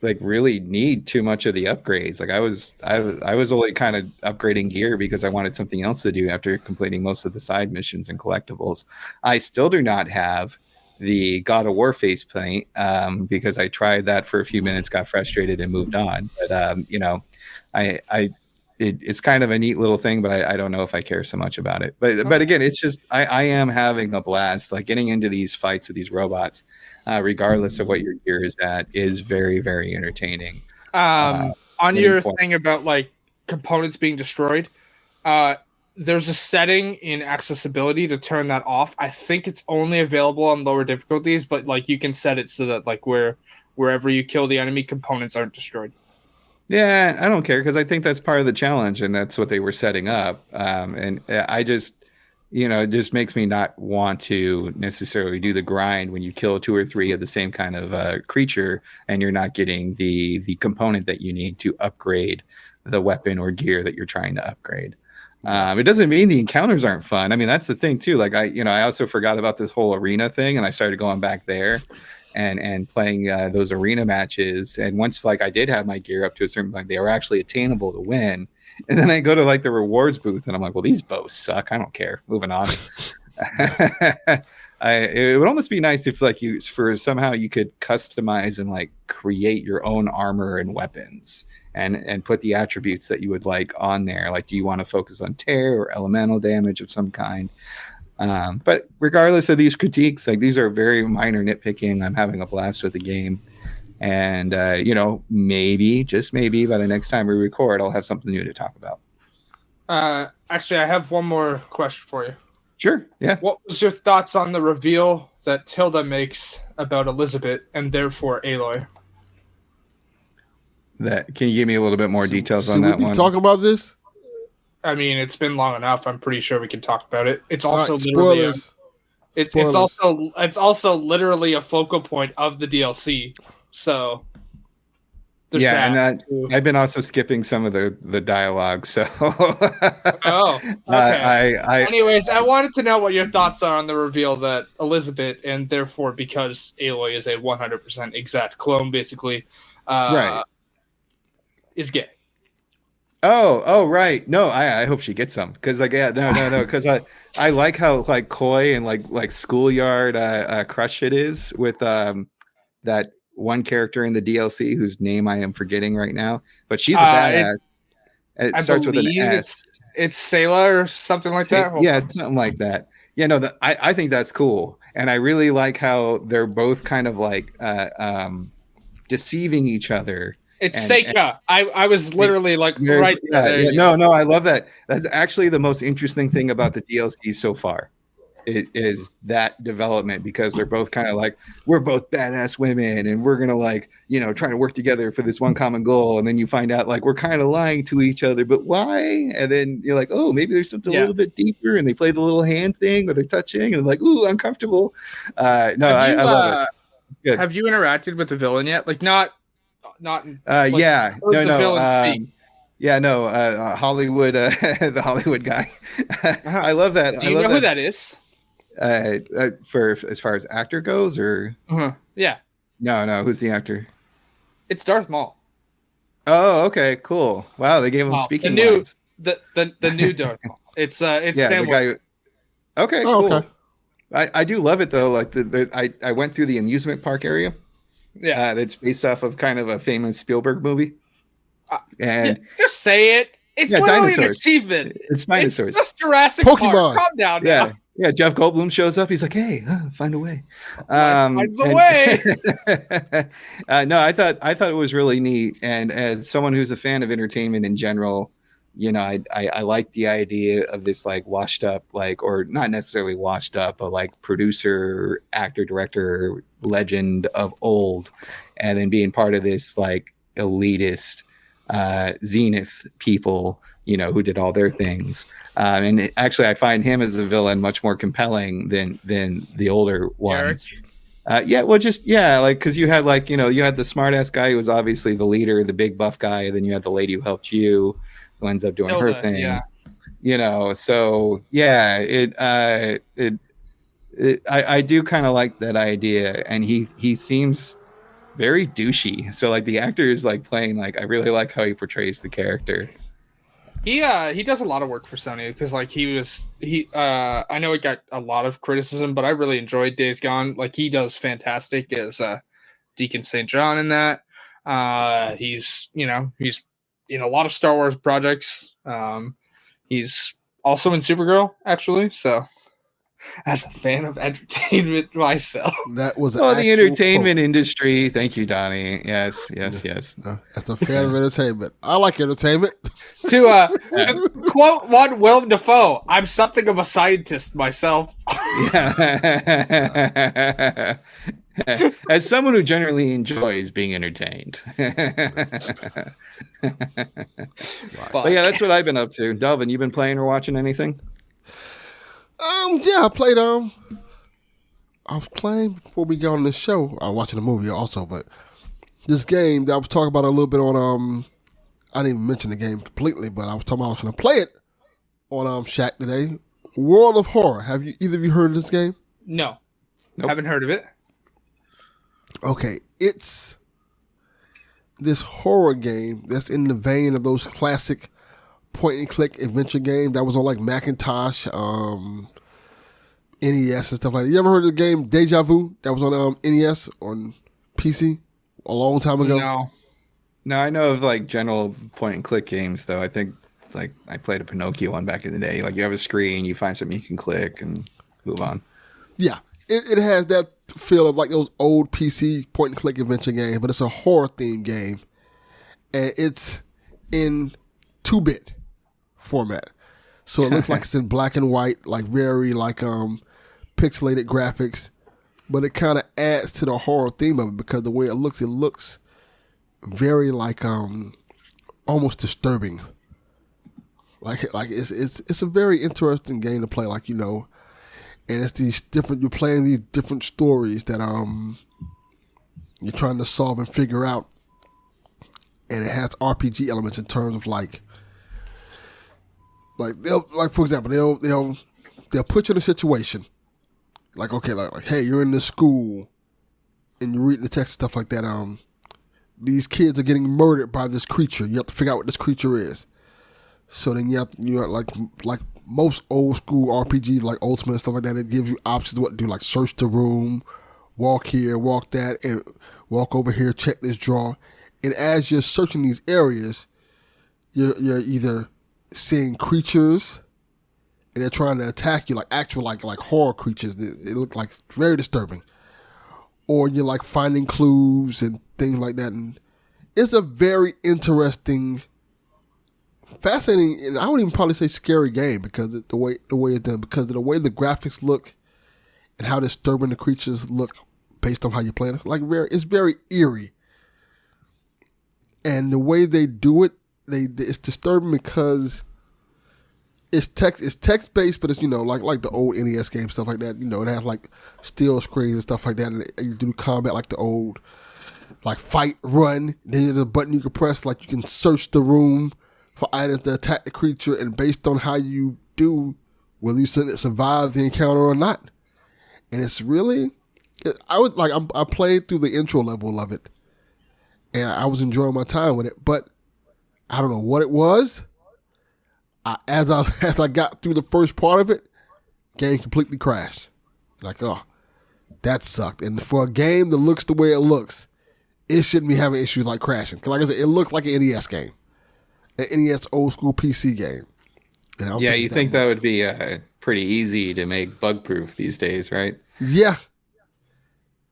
like really need too much of the upgrades. Like I was only kind of upgrading gear because I wanted something else to do after completing most of the side missions and collectibles. I still do not have the God of War faceplate because I tried that for a few minutes, got frustrated, and moved on. But it's kind of a neat little thing, but I don't know if I care so much about it. But again, it's just I am having a blast. Like getting into these fights with these robots, regardless of what your gear is at, is very, very entertaining. On your thing about like components being destroyed, there's a setting in accessibility to turn that off. I think it's only available on lower difficulties, but like you can set it so that like where wherever you kill the enemy, components aren't destroyed. Yeah, I don't care because I think that's part of the challenge, and that's what they were setting up. And I just, it just makes me not want to necessarily do the grind when you kill 2 or 3 of the same kind of creature, and you're not getting the component that you need to upgrade the weapon or gear that you're trying to upgrade. It doesn't mean the encounters aren't fun. I mean, that's the thing too. Like I also forgot about this whole arena thing, and I started going back there and playing those arena matches. And once like I did have my gear up to a certain point, they were actually attainable to win. And then I go to like the rewards booth, and I'm like, well, these bows suck. I don't care. Moving on. It would almost be nice if like somehow you could customize and like create your own armor and weapons and put the attributes that you would like on there. Like, do you want to focus on tear or elemental damage of some kind? But regardless of these critiques, like these are very minor nitpicking. I'm having a blast with the game. And, maybe, just maybe by the next time we record, I'll have something new to talk about. Actually, I have one more question for you. Sure. Yeah. What was your thoughts on the reveal that Tilda makes about Elizabeth and therefore Aloy? Can you give me a little bit more details on that one? Should we be talking about this? I mean, it's been long enough. I'm pretty sure we can talk about it. It's also right, literally spoilers. it's also literally a focal point of the DLC. So I've been also skipping some of the dialogue. So oh, okay. Anyways, I wanted to know what your thoughts are on the reveal that Elizabeth, and therefore because Aloy is a 100% exact clone, basically, right, is gay. Oh, right. No, I hope she gets some because no, because I like how like coy and like schoolyard crush it is with that one character in the DLC whose name I am forgetting right now, but she's a badass. It starts with an S. It's Sayla or something like that. Yeah, something like that. Yeah, no, I think that's cool, and I really like how they're both kind of like deceiving each other. It's Seika. I was literally like right there. Yeah, no, I love that. That's actually the most interesting thing about the DLC so far. It is that development because they're both kind of like, we're both badass women and we're gonna like, try to work together for this one common goal. And then you find out like we're kind of lying to each other, but why? And then you're like, oh, maybe there's something a little bit deeper. And they play the little hand thing where they're touching and like, ooh, uncomfortable. I love it. Good. Have you interacted with the villain yet? Like not. Yeah, Hollywood, the Hollywood guy. I love that. Do you know who that is? For as far as actor goes, or yeah. No. Who's the actor? It's Darth Maul. Oh, okay, cool. Wow, they gave him speaking lines. The new Darth Maul. It's Sam. The guy. Okay, cool. Okay. I do love it though. Like I went through the amusement park area. Yeah, that's based off of kind of a famous Spielberg movie. And just say it. It's literally dinosaurs. An achievement. It's dinosaurs. It's just Jurassic Pokemon. Park. Calm down now. Yeah. Jeff Goldblum shows up. He's like, "Hey, find a way." Finds a way. No, I thought it was really neat. And as someone who's a fan of entertainment in general, I like the idea of this like washed up, like, or not necessarily washed up, but like producer, actor, director, legend of old, and then being part of this like elitist Zenith people, who did all their things. And actually, I find him as a villain much more compelling than the older ones. Because you had like, you had the smart ass guy who was obviously the leader, the big buff guy, and then you had the lady who helped you, who ends up doing her thing. Yeah. So yeah, I do kind of like that idea, and he seems very douchey. So like the actor is like playing like, I really like how he portrays the character. He does a lot of work for Sony because like I know it got a lot of criticism, but I really enjoyed Days Gone. Like he does fantastic as Deacon St. John in that. He's in a lot of Star Wars projects. He's also in Supergirl, actually. So, as a fan of entertainment myself, that was the entertainment industry. Thank you, Donnie. Yes. As a fan of entertainment, I like entertainment. To quote one Willem Dafoe, I'm something of a scientist myself. Yeah. As someone who generally enjoys being entertained. But yeah, that's what I've been up to. Delvin, you been playing or watching anything? Yeah, I played. I was playing before we got on this show. I was watching a movie also, but this game that I was talking about a little bit on. I didn't even mention the game completely, but I was talking about I was going to play it on Shack today. World of Horror. Have you either of you heard of this game? No, Nope. haven't heard of it. Okay, it's this horror game that's in the vein of those classic point and click adventure games that was on like Macintosh, NES and stuff like that. You ever heard of the game Deja Vu that was on NES on PC a long time ago? No, I know of like general point and click games though. I think like I played a Pinocchio one back in the day. Like you have a screen, you find something you can click and move on. Yeah, it has that feel of like those old PC point and click adventure games, but it's a horror themed game, and it's in 2-bit format, so it looks like it's in black and white, like very like pixelated graphics, but it kind of adds to the horror theme of it because the way it looks very like almost disturbing. Like it's a very interesting game to play, like and it's these different, you're playing these different stories that you're trying to solve and figure out, and it has RPG elements in terms of like they'll, like for example, they'll put you in a situation like, okay, like hey, you're in this school and you're reading the text and stuff like that. These kids are getting murdered by this creature. You have to figure out what this creature is. So then you like most old school RPGs, like Ultimate and stuff like that, it gives you options of what to do, like search the room, walk here, walk that, and walk over here, check this drawer. And as you're searching these areas, you're either seeing creatures and they're trying to attack you, like actual like horror creatures. They look like very disturbing. Or you're like finding clues and things like that. And it's a very interesting, fascinating, and I would even probably say scary game because of the way it's done, because of the way the graphics look and how disturbing the creatures look based on how you play it. It's very eerie. And the way they do it, it's disturbing because it's text based, but it's like the old NES game stuff like that. It has like still screens and stuff like that, and you do combat like the old like fight, run. Then there's a button you can press, like you can search the room for items to attack the creature, and based on how you do, will you survive the encounter or not? And it's really, I played through the intro level of it, and I was enjoying my time with it, but I don't know what it was. As I got through the first part of it, game completely crashed. Like, oh, that sucked. And for a game that looks the way it looks, it shouldn't be having issues like crashing. Because like I said, it looked like an NES game, an NES old school PC game. Yeah, you think that would be pretty easy to make bug proof these days, right? Yeah.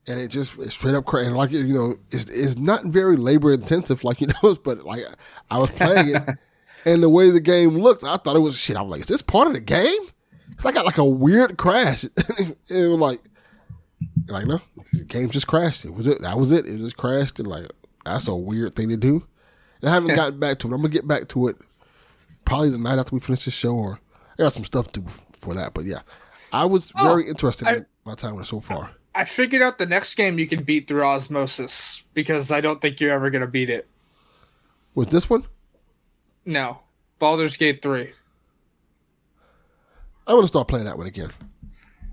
And it straight up crashed. And like, it's not very labor intensive, like but like I was playing it. And the way the game looks, I thought it was shit. I'm like, is this part of the game? Cause I got like a weird crash. It was like no, the game just crashed. That was it. It just crashed, and like that's a weird thing to do. And I haven't gotten back to it. I'm gonna get back to it probably the night after we finish this show, or I got some stuff to do for that. But yeah, I was very interested in my time with it so far. I figured out the next game you can beat through osmosis because I don't think you're ever gonna beat it. Was this one? No, Baldur's Gate 3. I'm going to start playing that one again.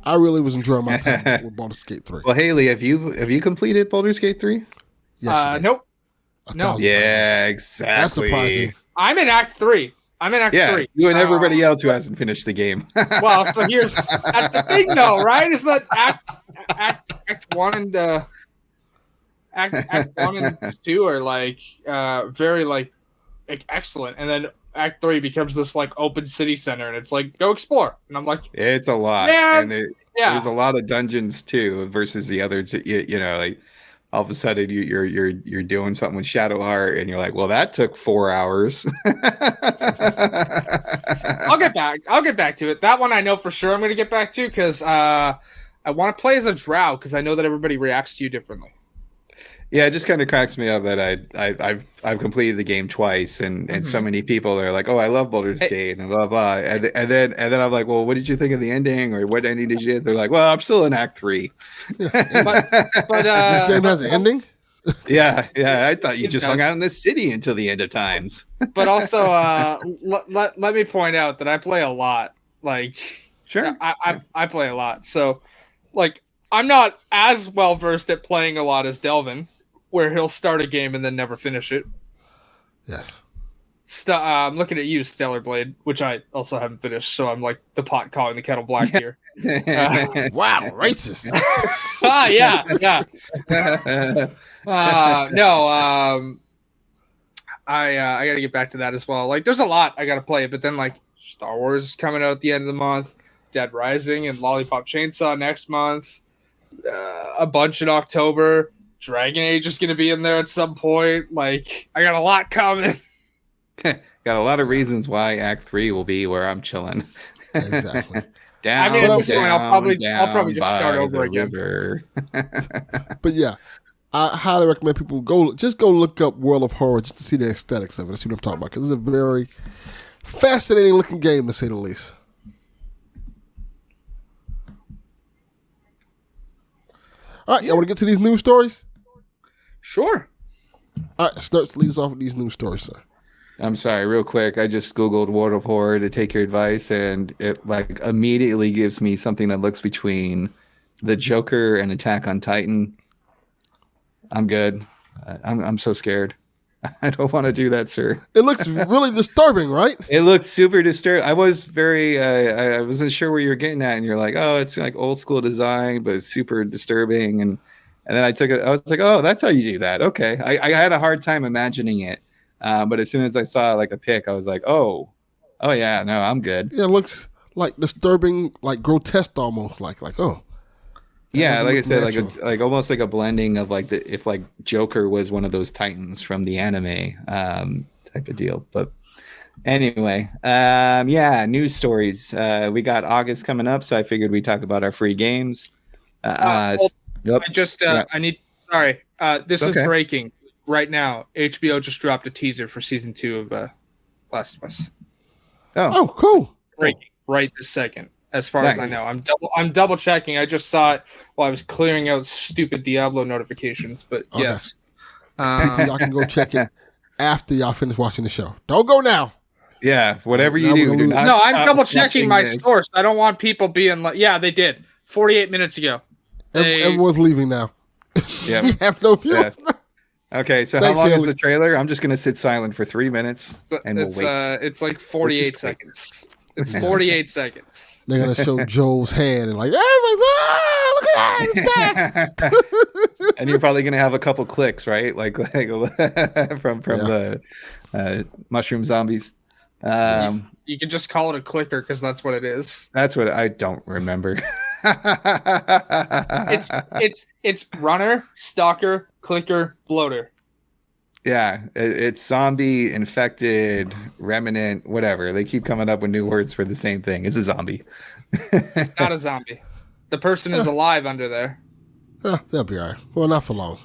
I really was enjoying my time with Baldur's Gate 3. Well, Hayley, have you completed Baldur's Gate 3? Yes, nope. No. Yeah, exactly. That's surprising. I'm in Act 3. I'm in Act 3. You and everybody else who hasn't finished the game. Well, so that's the thing, though, right? It's not Act 1 and Act 1 and 2 are like very like excellent, and then Act 3 becomes this like open city center, and it's like go explore, and I'm like, it's a lot, and there's a lot of dungeons too versus the others. Like all of a sudden you're doing something with Shadowheart, and you're like, well, that took 4 hours. I'll get back to it. That one I know for sure I'm going to get back to because I want to play as a drow because I know that everybody reacts to you differently. Yeah, it just kind of cracks me up that I've completed the game twice, and so many people are like, "Oh, I love Baldur's Gate," and blah blah, and then I'm like, "Well, what did you think of the ending, or what ending did you get?" They're like, "Well, I'm still in Act 3." But This game has an ending. Yeah, I thought you just hung out in the city until the end of times. But also, let me point out that I play a lot. Like, Sure, I play a lot, so like I'm not as well versed at playing a lot as Delvin, where he'll start a game and then never finish it. Yes. I'm looking at you, Stellar Blade, which I also haven't finished, so I'm like the pot calling the kettle black here. Wow, racist. Yeah. No, I gotta get back to that as well. Like, there's a lot I gotta play, but then like Star Wars is coming out at the end of the month, Dead Rising and Lollipop Chainsaw next month, a bunch in October. Dragon Age is gonna be in there at some point. Like, I got a lot coming. Got a lot of reasons why Act 3 will be where I'm chilling. Exactly. I mean, at this point, I'll probably just start over again. But yeah, I highly recommend people go look up World of Horror just to see the aesthetics of it. That's what I'm talking about, because it's a very fascinating looking game, to say the least. All right, y'all want to get to these news stories? Sure. All right, Snerts, lead us off with these news stories, sir. I'm sorry, real quick. I just Googled World of Horror to take your advice, and it like immediately gives me something that looks between the Joker and Attack on Titan. I'm good. I'm so scared. I don't want to do that, sir. It looks really disturbing, right? It looks super disturbing. I was very, I wasn't sure where you're getting at, and you're like, oh, it's like old school design, but it's super disturbing. And then I took it. I was like, oh, that's how you do that. Okay. I had a hard time imagining it, but as soon as I saw like a pic, I was like, oh yeah, no, I'm good. Yeah, it looks like disturbing, like grotesque, almost like oh. Yeah, like I said, like almost like a blending of like if like Joker was one of those Titans from the anime type of deal. But anyway, yeah, news stories. We got August coming up, so I figured we'd talk about our free games. I need. Sorry, this is breaking right now. HBO just dropped a teaser for season 2 of Last of Us. Oh, cool! Breaking right this second. As far as I know, I'm double checking. I just saw it while I was clearing out stupid Diablo notifications. But yes, y'all can go check it after y'all finish watching the show. Don't go now. Yeah, whatever you do. No, I'm double checking my source. I don't want people being like, yeah, they did 48 minutes ago. Everyone's leaving now. Yeah, we have no viewers. Yeah. Okay, so how long is the trailer? I'm just gonna sit silent for 3 minutes and we'll wait. It's like 48 seconds. It's 48 seconds. They're gonna show Joel's hand and like, oh, look at that, it's back. And you're probably gonna have a couple clicks, right? Like from the mushroom zombies. You can just call it a clicker because that's what it is. That's what I don't remember. It's runner, stalker, clicker, bloater. Yeah, it's zombie, infected, remnant, whatever. They keep coming up with new words for the same thing. It's a zombie. It's not a zombie. The person is alive under there. They'll be all right. Well, not for long.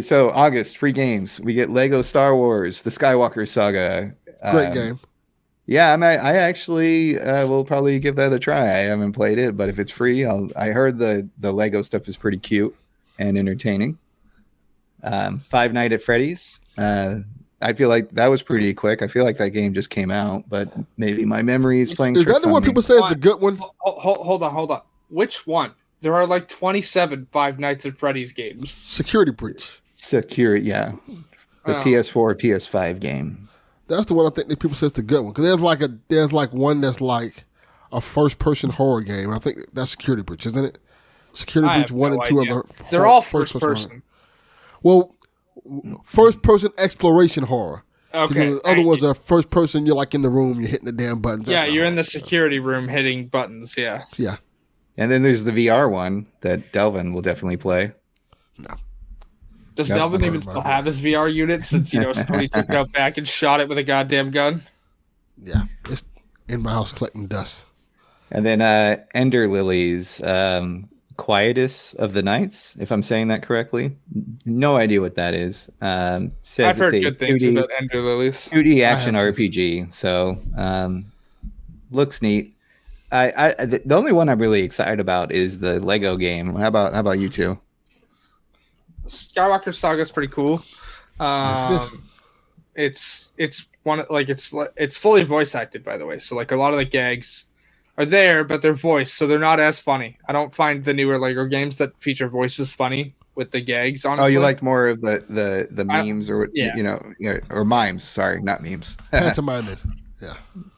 So August, free games. We get Lego Star Wars, the Skywalker Saga. Great game. Yeah, I actually will probably give that a try. I haven't played it, but if it's free, I heard the Lego stuff is pretty cute and entertaining. Five Nights at Freddy's. I feel like that was pretty quick. I feel like that game just came out, but maybe my memory is playing. Is that the one people say is the good one? Hold on. Which one? There are like 27 Five Nights at Freddy's games. Security Breach. Yeah. The PS4, PS5 game. That's the one I think that people say is the good one. Because there's one that's like a first-person horror game. And I think that's Security Breach, isn't it? Security Breach 1 and 2 are the they're all first person. Well, first person exploration horror. Okay. The other ones are first person, you're like in the room, you're hitting the damn buttons. Yeah, you're in the security room hitting buttons, yeah. Yeah. And then there's the VR one that Delvin will definitely play. No. Does Delvin even still have his VR unit since, Sony took it out back and shot it with a goddamn gun? Yeah. It's in my house collecting dust. And then Ender Lilies, Quietus of the Nights, if I'm saying that correctly. No idea what that is. Says I've heard it's a good things about Ender Lilies. 2D action RPG. So looks neat. The only one I'm really excited about is the Lego game. How about you two? Skywalker Saga is pretty cool. Yes, it is. It's one like it's fully voice acted, by the way. So like a lot of the gags are there, but they're voiced, so they're not as funny. I don't find the newer Lego games that feature voices funny with the gags. Honestly, Oh, you liked more of the memes or or mimes? Sorry, not memes. That's a mime.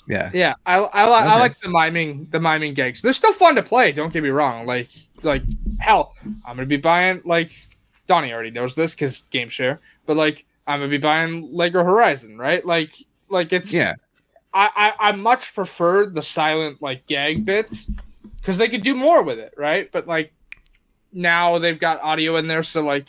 Yeah. Yeah. I like the miming gags. They're still fun to play. Don't get me wrong. Like hell, I'm gonna be buying Donnie already knows this because game share, but I'm gonna be buying Lego Horizon, right? Like it's I much prefer the silent gag bits because they could do more with it, right? But now they've got audio in there, so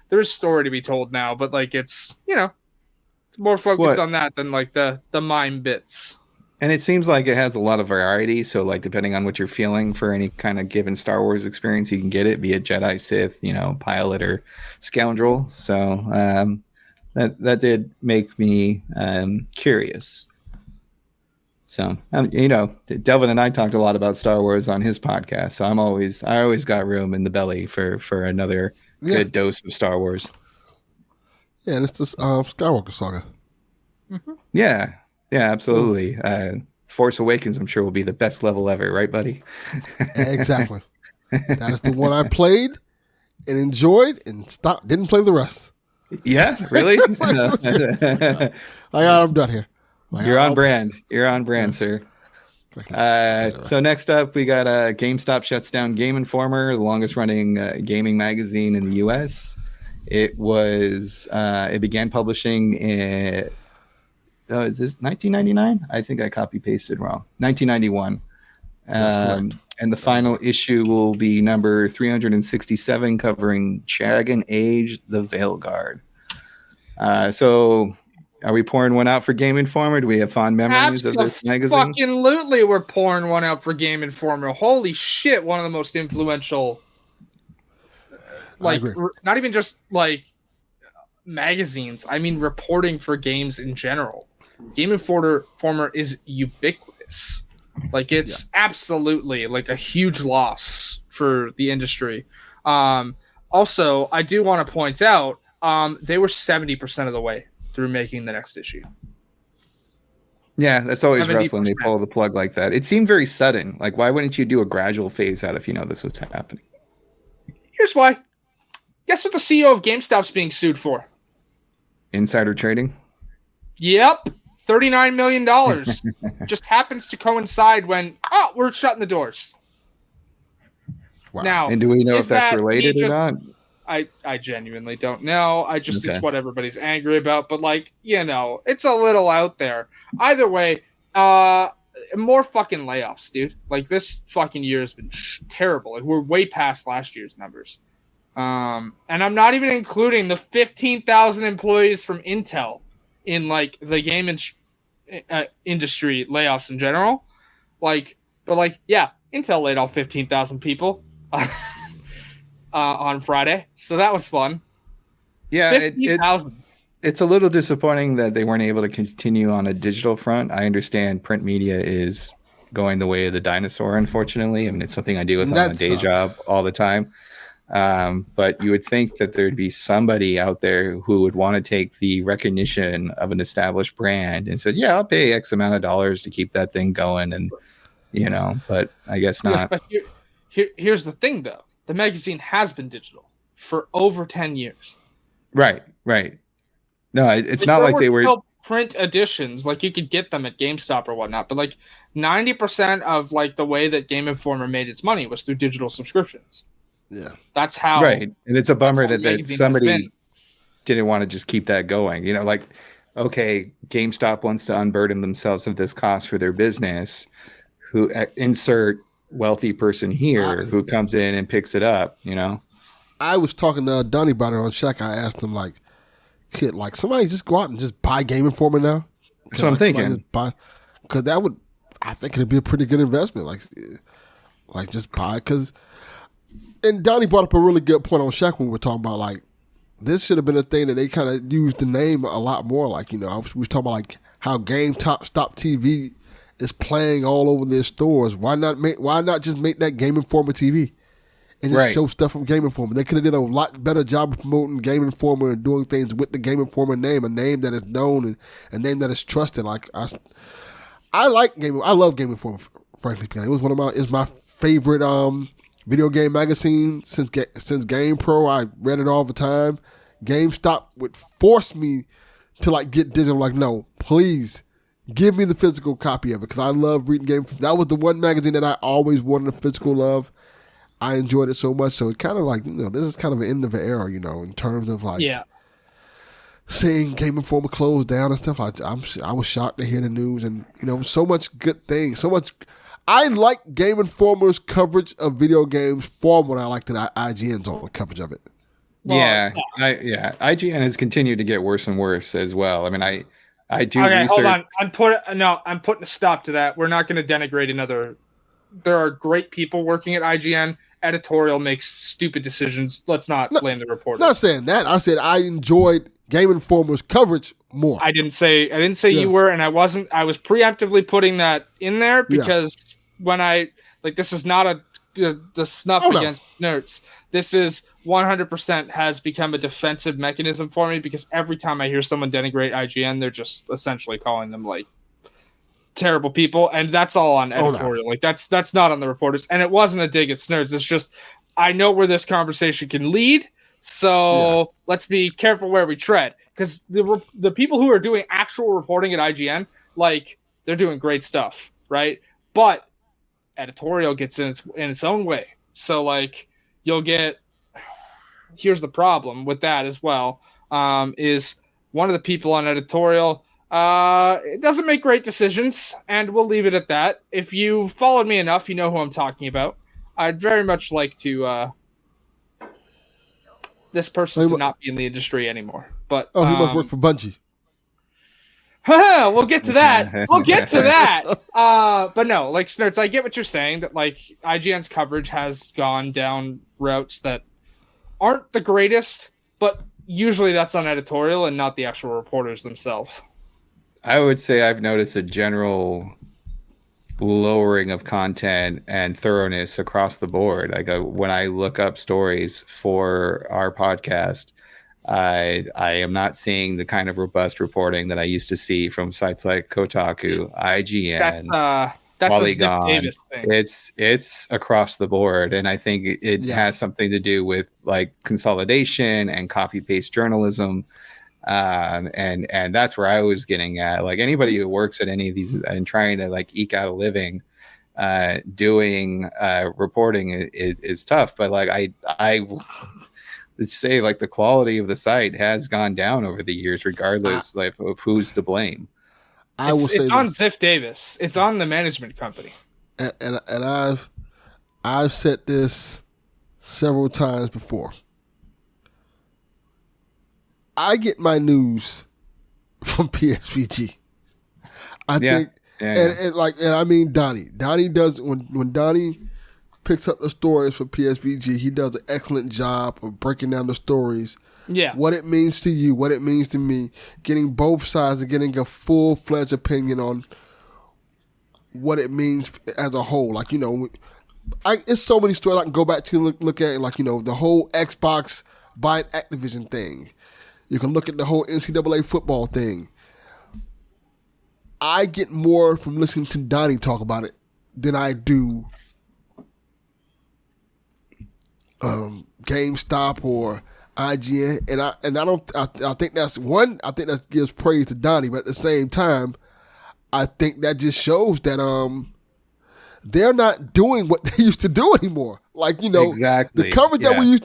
there's story to be told now. But it's it's more focused on that than the mime bits. And it seems like it has a lot of variety. So depending on what you're feeling for any kind of given Star Wars experience, you can get it, be it Jedi, Sith, pilot or scoundrel. So that did make me curious. So, Delvin and I talked a lot about Star Wars on his podcast. So I always got room in the belly for another good dose of Star Wars. Yeah, and it's this Skywalker Saga. Mm-hmm. Yeah, absolutely. Force Awakens, I'm sure, will be the best level ever, right, buddy? Exactly. That is the one I played and enjoyed and didn't play the rest. Yeah, really? I'm done here. You're on brand. You're on brand, sir. So next up, we got GameStop shuts down Game Informer, the longest running gaming magazine in the U.S. It began publishing in, is this 1999? I think I copy pasted wrong. 1991. And the final issue will be number 367, covering Dragon Age: The Veilguard. So are we pouring one out for Game Informer? Do we have fond memories of this magazine? Absolutely, we're pouring one out for Game Informer. Holy shit, one of the most influential, not even just magazines. I mean, reporting for games in general. Game Informer is ubiquitous. It's absolutely a huge loss for the industry. Also, I do want to point out they were 70% of the way through making the next issue. Yeah, that's always 70%. Rough when they pull the plug like that. It seemed very sudden. Why wouldn't you do a gradual phase out if you know this was happening? Here's why. Guess what the CEO of GameStop's being sued for? Insider trading? Yep. $39 million. Just happens to coincide when, we're shutting the doors. Wow. Now, and do we know if that's related or not? I genuinely don't know. It's what everybody's angry about, but it's a little out there. Either way, more fucking layoffs, dude. This fucking year has been terrible. We're way past last year's numbers. And I'm not even including the 15,000 employees from Intel in the game industry layoffs in general. Intel laid off 15,000 people. On Friday, so that was fun. Yeah, it's a little disappointing that they weren't able to continue on a digital front. I understand print media is going the way of the dinosaur, unfortunately. I mean, it's something I deal with on a day job all the time. But you would think that there'd be somebody out there who would want to take the recognition of an established brand and said, "Yeah, I'll pay X amount of dollars to keep that thing going," and but I guess not. But here's the thing, though. The magazine has been digital for over 10 years. Right. No, it's not like they were still print editions. You could get them at GameStop or whatnot. But 90% of the way that Game Informer made its money was through digital subscriptions. Yeah, that's how. Right, and it's a bummer that somebody didn't want to just keep that going. Okay, GameStop wants to unburden themselves of this cost for their business. Who insert wealthy person here who comes in and picks it up, I was talking to Donnie about it on Shack. I asked him kid, somebody just go out and just buy Game Informer now. That's what I'm thinking. Because I think it'd be a pretty good investment. Like just buy because. And Donnie brought up a really good point on Shaq when we were talking about like this should have been a thing that they kind of used the name a lot more. Like we was talking about like how Stop TV is playing all over their stores. Why not just make that Game Informer TV and just show stuff from Game Informer? They could have did a lot better job of promoting Game Informer and doing things with the Game Informer name, a name that is known and a name that is trusted. Like I love Game Informer. Frankly speaking, it's my favorite video game magazine since Game Pro. I read it all the time. GameStop would force me to like get digital. Like, no, please give me the physical copy of it because I love reading Game. That was the one magazine that I always wanted a physical of. I enjoyed it so much. So it kind of like this is kind of an end of an era. In terms of like seeing Game Informer close down and stuff. I was shocked to hear the news and so much good things. So much. I like Game Informer's coverage of video games far more than I like that IGN's on coverage of it. IGN has continued to get worse and worse as well. I mean, I do. Okay, research. Hold on. I'm putting a stop to that. We're not going to denigrate another. There are great people working at IGN. Editorial makes stupid decisions. Let's not blame the reporters. Not saying that. I said I enjoyed Game Informer's coverage more. I didn't say you were, and I wasn't. I was preemptively putting that in there because when this is not the snuff against Snerts. This is 100% has become a defensive mechanism for me because every time I hear someone denigrate IGN, they're just essentially calling them like terrible people, and that's all on editorial. Like that's not on the reporters, and it wasn't a dig at Snerts. It's just I know where this conversation can lead, so let's be careful where we tread because the people who are doing actual reporting at IGN, like they're doing great stuff, right? But editorial gets in its own way, so like you'll get. Here's the problem with that as well. Is one of the people on editorial. It doesn't make great decisions, and we'll leave it at that. If you followed me enough, you know who I'm talking about. I'd very much like to this person to not be in the industry anymore. But he must work for Bungie. We'll get to that. But no, like Snerts, I get what you're saying that like IGN's coverage has gone down routes that aren't the greatest, but usually that's on editorial and not the actual reporters themselves. I would say I've noticed a general lowering of content and thoroughness across the board. Like when I look up stories for our podcast, I am not seeing the kind of robust reporting that I used to see from sites like Kotaku, IGN, that's a Zip Davis thing. It's across the board, and I think it has something to do with like consolidation and copy paste journalism. And that's where I was getting at. Like anybody who works at any of these and trying to like eke out a living, doing reporting is tough. But like I would say like the quality of the site has gone down over the years, regardless of who's to blame. It's on Ziff Davis. It's on the management company. And I've said this several times before. I get my news from PSVG. I think, and I mean Donnie. Donnie does when Donnie picks up the stories for PSVG, he does an excellent job of breaking down the stories. Yeah, what it means to you, what it means to me, getting both sides and getting a full-fledged opinion on what it means as a whole. Like it's so many stories I can go back to look at, like the whole Xbox buying Activision thing. You can look at the whole NCAA football thing. I get more from listening to Donnie talk about it than I do GameStop or IGN, I think that's one. I think that gives praise to Donnie, but at the same time, I think that just shows that they're not doing what they used to do anymore. Like exactly the coverage that we used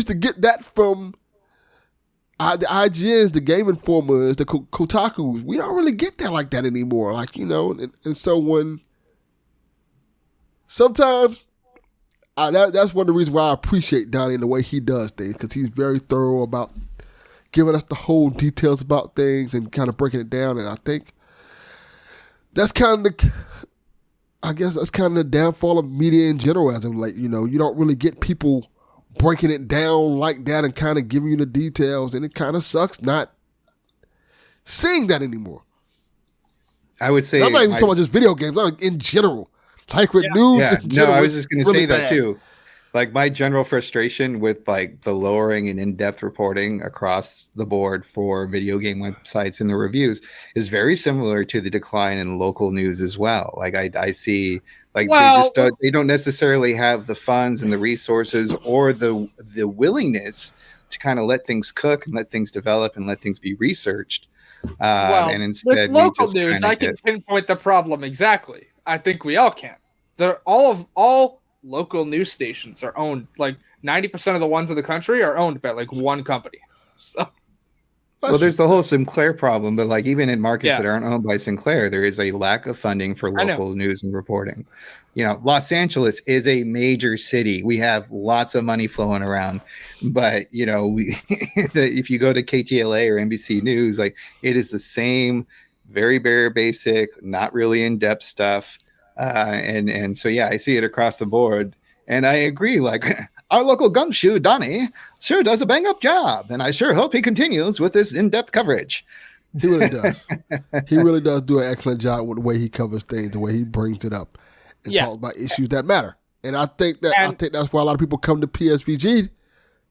to get that from the IGNs, the Game Informers, the Kotakus. We don't really get that like that anymore. Like and so when sometimes. That's one of the reasons why I appreciate Donnie and the way he does things, because he's very thorough about giving us the whole details about things and kind of breaking it down. And I think that's kind of I guess that's kind of the downfall of media in general. As of like, you don't really get people breaking it down like that and kind of giving you the details, and it kind of sucks not seeing that anymore. I would say I'm not even talking about just video games. I'm like in general, like with news. Yeah, in general, I was just going to really say that bad. too. Like my general frustration with like the lowering and in-depth reporting across the board for video game websites and the reviews is very similar to the decline in local news as well. Like I see like they don't necessarily have the funds and the resources or the willingness to kind of let things cook and let things develop and let things be researched. And instead, with local news, I can pinpoint the problem exactly. I think we all can. They're all local news stations are owned, like 90% of the ones in the country are owned by like one company. So, well, there's the whole Sinclair problem, but like even in markets that aren't owned by Sinclair, there is a lack of funding for local news and reporting. Los Angeles is a major city. We have lots of money flowing around, but if you go to KTLA or NBC News, like it is the same, very, very basic, not really in-depth stuff. And so, I see it across the board. And I agree, like our local gumshoe, Donnie, sure does a bang-up job. And I sure hope he continues with this in-depth coverage. He really does. He really does do an excellent job with the way he covers things, the way he brings it up and talks about issues that matter. And I think that's why a lot of people come to PSVG,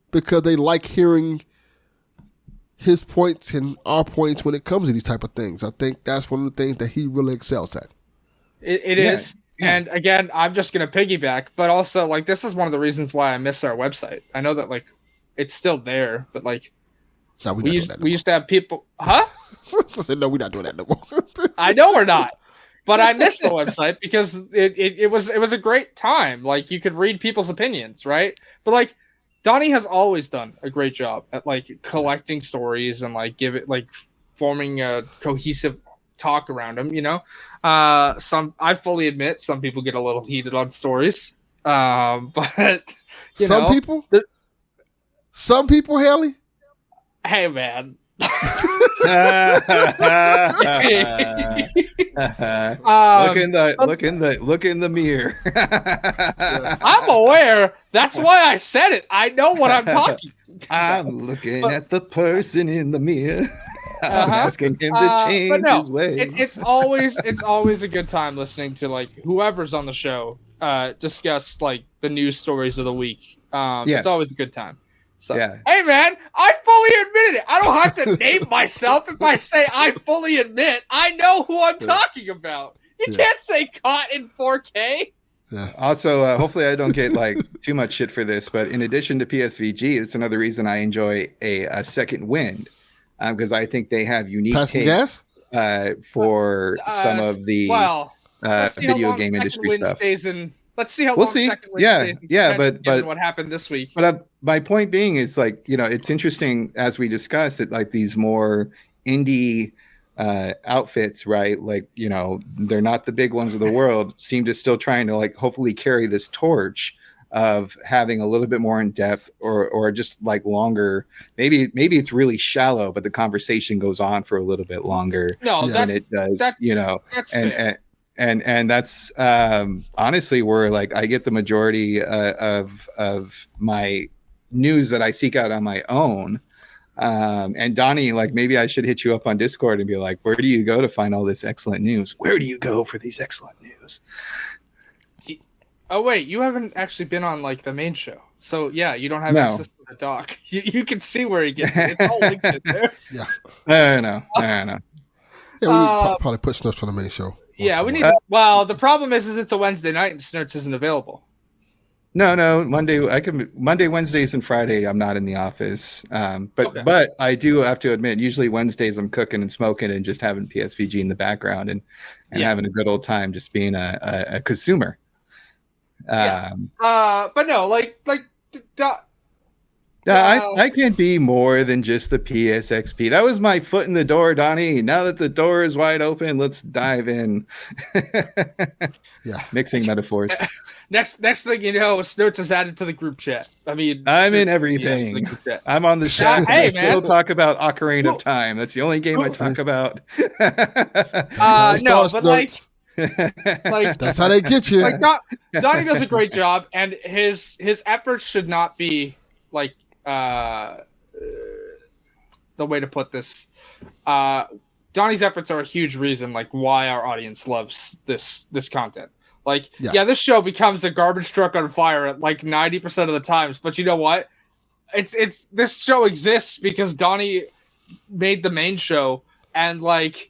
because they like hearing his points and our points when it comes to these type of things. I think that's one of the things that he really excels at. It is. Yeah. And again, I'm just going to piggyback, but also like this is one of the reasons why I miss our website. I know that like it's still there, but like we used to have people, huh? No, we're not doing that no more. I know we're not, but I miss the website because it was a great time. Like you could read people's opinions, right? But like Donnie has always done a great job at like collecting stories and like forming a cohesive talk around them, I fully admit some people get a little heated on stories, but some people, Hayley. Hey man, look in the mirror. I'm aware. That's why I said it. I know what I'm talking about. I'm looking at the person in the mirror. I'm asking him to change his ways. It's always a good time listening to like whoever's on the show discuss like the news stories of the week. It's always a good time. So, hey man, I fully admitted it. I don't have to name myself if I say I fully admit I know who I'm talking about. You can't say caught in 4K. Yeah. Also, hopefully I don't get like too much shit for this, but in addition to PSVG, it's another reason I enjoy a second wind. Because I think they have unique takes for some of the video game industry stuff. Let's see how long second wind stays. But what happened this week. But my point being is like it's interesting as we discuss it, like these more indie outfits, right? Like they're not the big ones of the world. Seem to still trying to like hopefully carry this torch of having a little bit more in depth or just like longer. Maybe it's really shallow, but the conversation goes on for a little bit longer than it does, That's fair. And that's honestly where like I get the majority of my news that I seek out on my own. And Donnie, like maybe I should hit you up on Discord and be like, where do you go to find all this excellent news? Where do you go for these excellent news? Oh wait, you haven't actually been on like the main show, so you don't have access to the doc. You can see where he gets it. It's all linked in there. Yeah, I know. Yeah, we need probably put Snerts on the main show. Yeah, we need. Well, the problem is it's a Wednesday night and Snerts isn't available. No, Monday, Wednesdays, and Friday I'm not in the office. But I do have to admit, usually Wednesdays I'm cooking and smoking and just having PSVG in the background and having a good old time, just being a consumer. But no, like I can't be more than just the PSXP. That was my foot in the door, Donnie. Now that the door is wide open, let's dive in. Yeah. Mixing metaphors. Next thing you know, Snerts is added to the group chat. I mean, I'm in everything. I'm on the chat. Hey, I still talk about Ocarina of Time. That's the only game I talk about. No, but like that's how they get you. Like Donnie does a great job, and his efforts should not be like the way to put this. Donnie's efforts are a huge reason like why our audience loves this content. Like, yeah, this show becomes a garbage truck on fire at like 90% of the times. But you know what? It's this show exists because Donnie made the main show, and like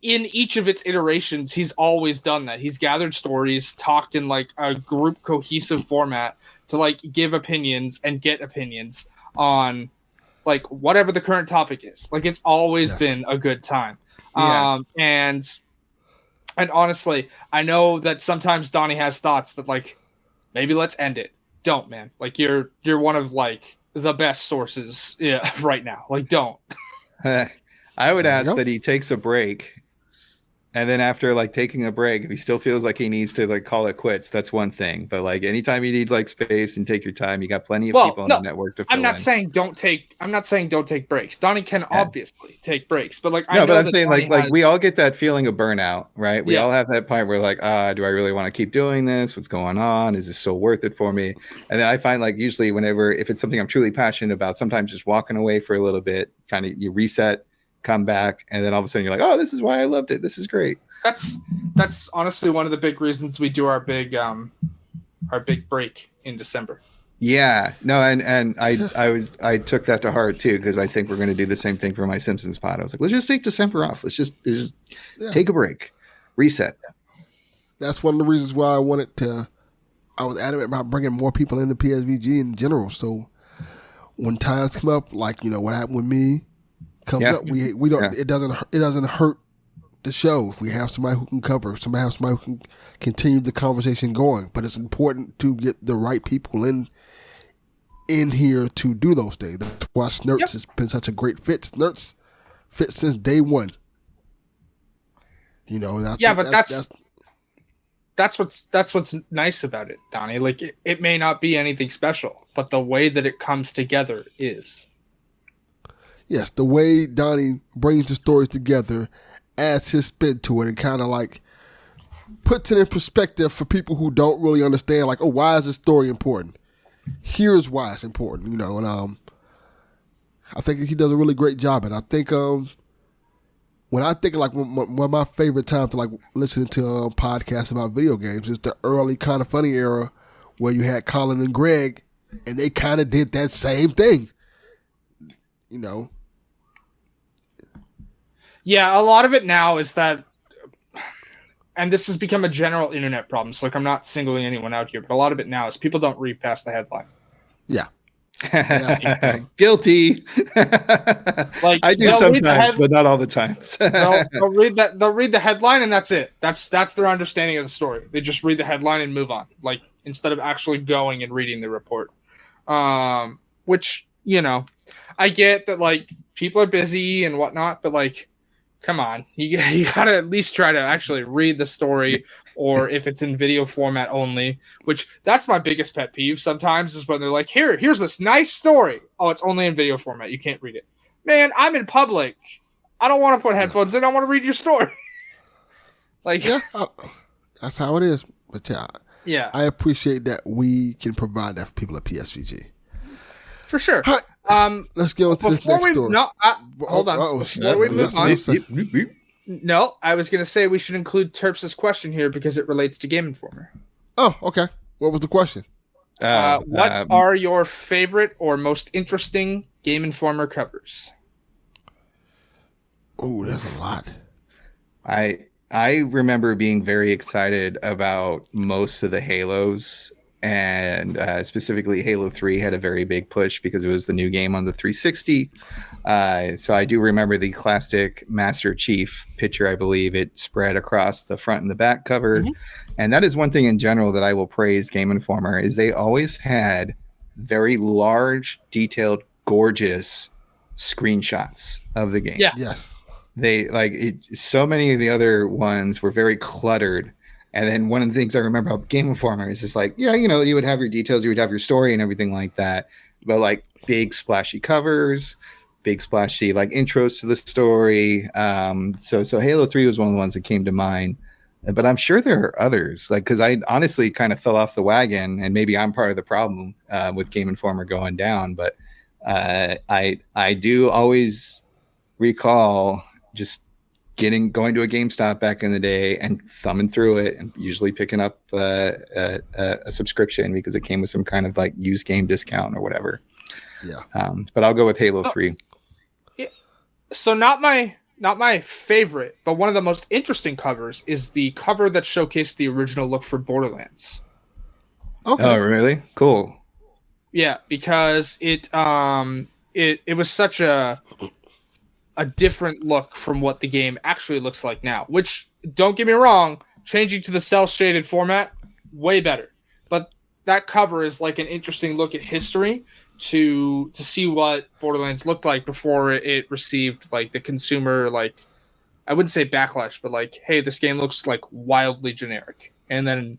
in each of its iterations, he's always done that. He's gathered stories, talked in like a group cohesive format to like give opinions and get opinions on like whatever the current topic is. Like it's always been a good time. Yeah. And honestly, I know that sometimes Donnie has thoughts that like, maybe let's end it. Don't, man. Like you're one of like the best sources right now. Like don't. I would ask that he takes a break. And then after like taking a break, if he still feels like he needs to like call it quits, that's one thing. But like anytime you need like space and take your time, you got plenty of people on the network to fill I'm not saying don't take breaks. Donnie can obviously take breaks, but like I'm saying like we all get that feeling of burnout, right? We all have that point where like, do I really want to keep doing this? What's going on? Is this still worth it for me? And then I find like usually if it's something I'm truly passionate about, sometimes just walking away for a little bit, kind of you reset, come back, and then all of a sudden you're like, oh, this is why I loved it. This is great. That's honestly one of the big reasons we do our big break in December. Yeah, no, and I took that to heart too, because I think we're going to do the same thing for my Simpsons pod. I was like, let's just take December off. Let's just take a break, reset. That's one of the reasons why I was adamant about bringing more people into PSVG in general. So when times come up, like what happened with me comes up, we don't. It doesn't hurt the show if we have somebody who can cover, somebody who can continue the conversation going. But it's important to get the right people in here to do those things. That's why Snerts has been such a great fit. Snerts fit since day one. And that's what's nice about it, Donnie. Like it may not be anything special, but the way that it comes together is. Yes, the way Donnie brings the stories together, adds his spin to it, and kind of like puts it in perspective for people who don't really understand. Like, oh, why is this story important? Here's why it's important, And I think he does a really great job. And I think when I think like one of my favorite times to like listening to podcasts about video games is the early Kind of Funny era, where you had Colin and Greg, and they kind of did that same thing. Yeah, a lot of it now is that, and this has become a general internet problem. So, like, I'm not singling anyone out here, but a lot of it now is people don't read past the headline. Yeah. Guilty. Like I do sometimes, but not all the time. They'll read the headline, and that's it. That's their understanding of the story. They just read the headline and move on, like instead of actually going and reading the report. Which I get that like people are busy and whatnot, but like. Come on, you gotta at least try to actually read the story, or if it's in video format only, which that's my biggest pet peeve sometimes is when they're like, here's this nice story. Oh, it's only in video format. You can't read it. Man, I'm in public. I don't want to put headphones in. I want to read your story. Like, that's how it is. But yeah, I appreciate that we can provide that for people at PSVG. For sure. All right. Let's get on to this next story. Hold on. Before we move on. No, I was going to say we should include Terps' question here because it relates to Game Informer. Oh, okay. What was the question? What are your favorite or most interesting Game Informer covers? Oh, there's a lot. I remember being very excited about most of the Halos. And specifically Halo 3 had a very big push because it was the new game on the 360. So I do remember the classic Master Chief picture. I believe it spread across the front and the back cover. Mm-hmm. And that is one thing in general that I will praise Game Informer is they always had very large, detailed, gorgeous screenshots of the game. Yeah. Yes. They like it, so many of the other ones were very cluttered. And then one of the things I remember about Game Informer is just like, yeah, you know, you would have your details, you would have your story and everything like that. But like big splashy covers, big splashy like intros to the story. So Halo 3 was one of the ones that came to mind. But I'm sure there are others, like, because I honestly kind of fell off the wagon, and maybe I'm part of the problem with Game Informer going down. But I do always recall just going to a GameStop back in the day and thumbing through it, and usually picking up a subscription because it came with some kind of like used game discount or whatever. Yeah. But I'll go with Halo 3. So not my favorite, but one of the most interesting covers is the cover that showcased the original look for Borderlands. Okay. Oh, really? Cool. Yeah, because it was such a different look from what the game actually looks like now. Which, don't get me wrong, changing to the cell shaded format, way better. But that cover is like an interesting look at history to see what Borderlands looked like before it received like the consumer, like, I wouldn't say backlash, but like, hey, this game looks like wildly generic. And then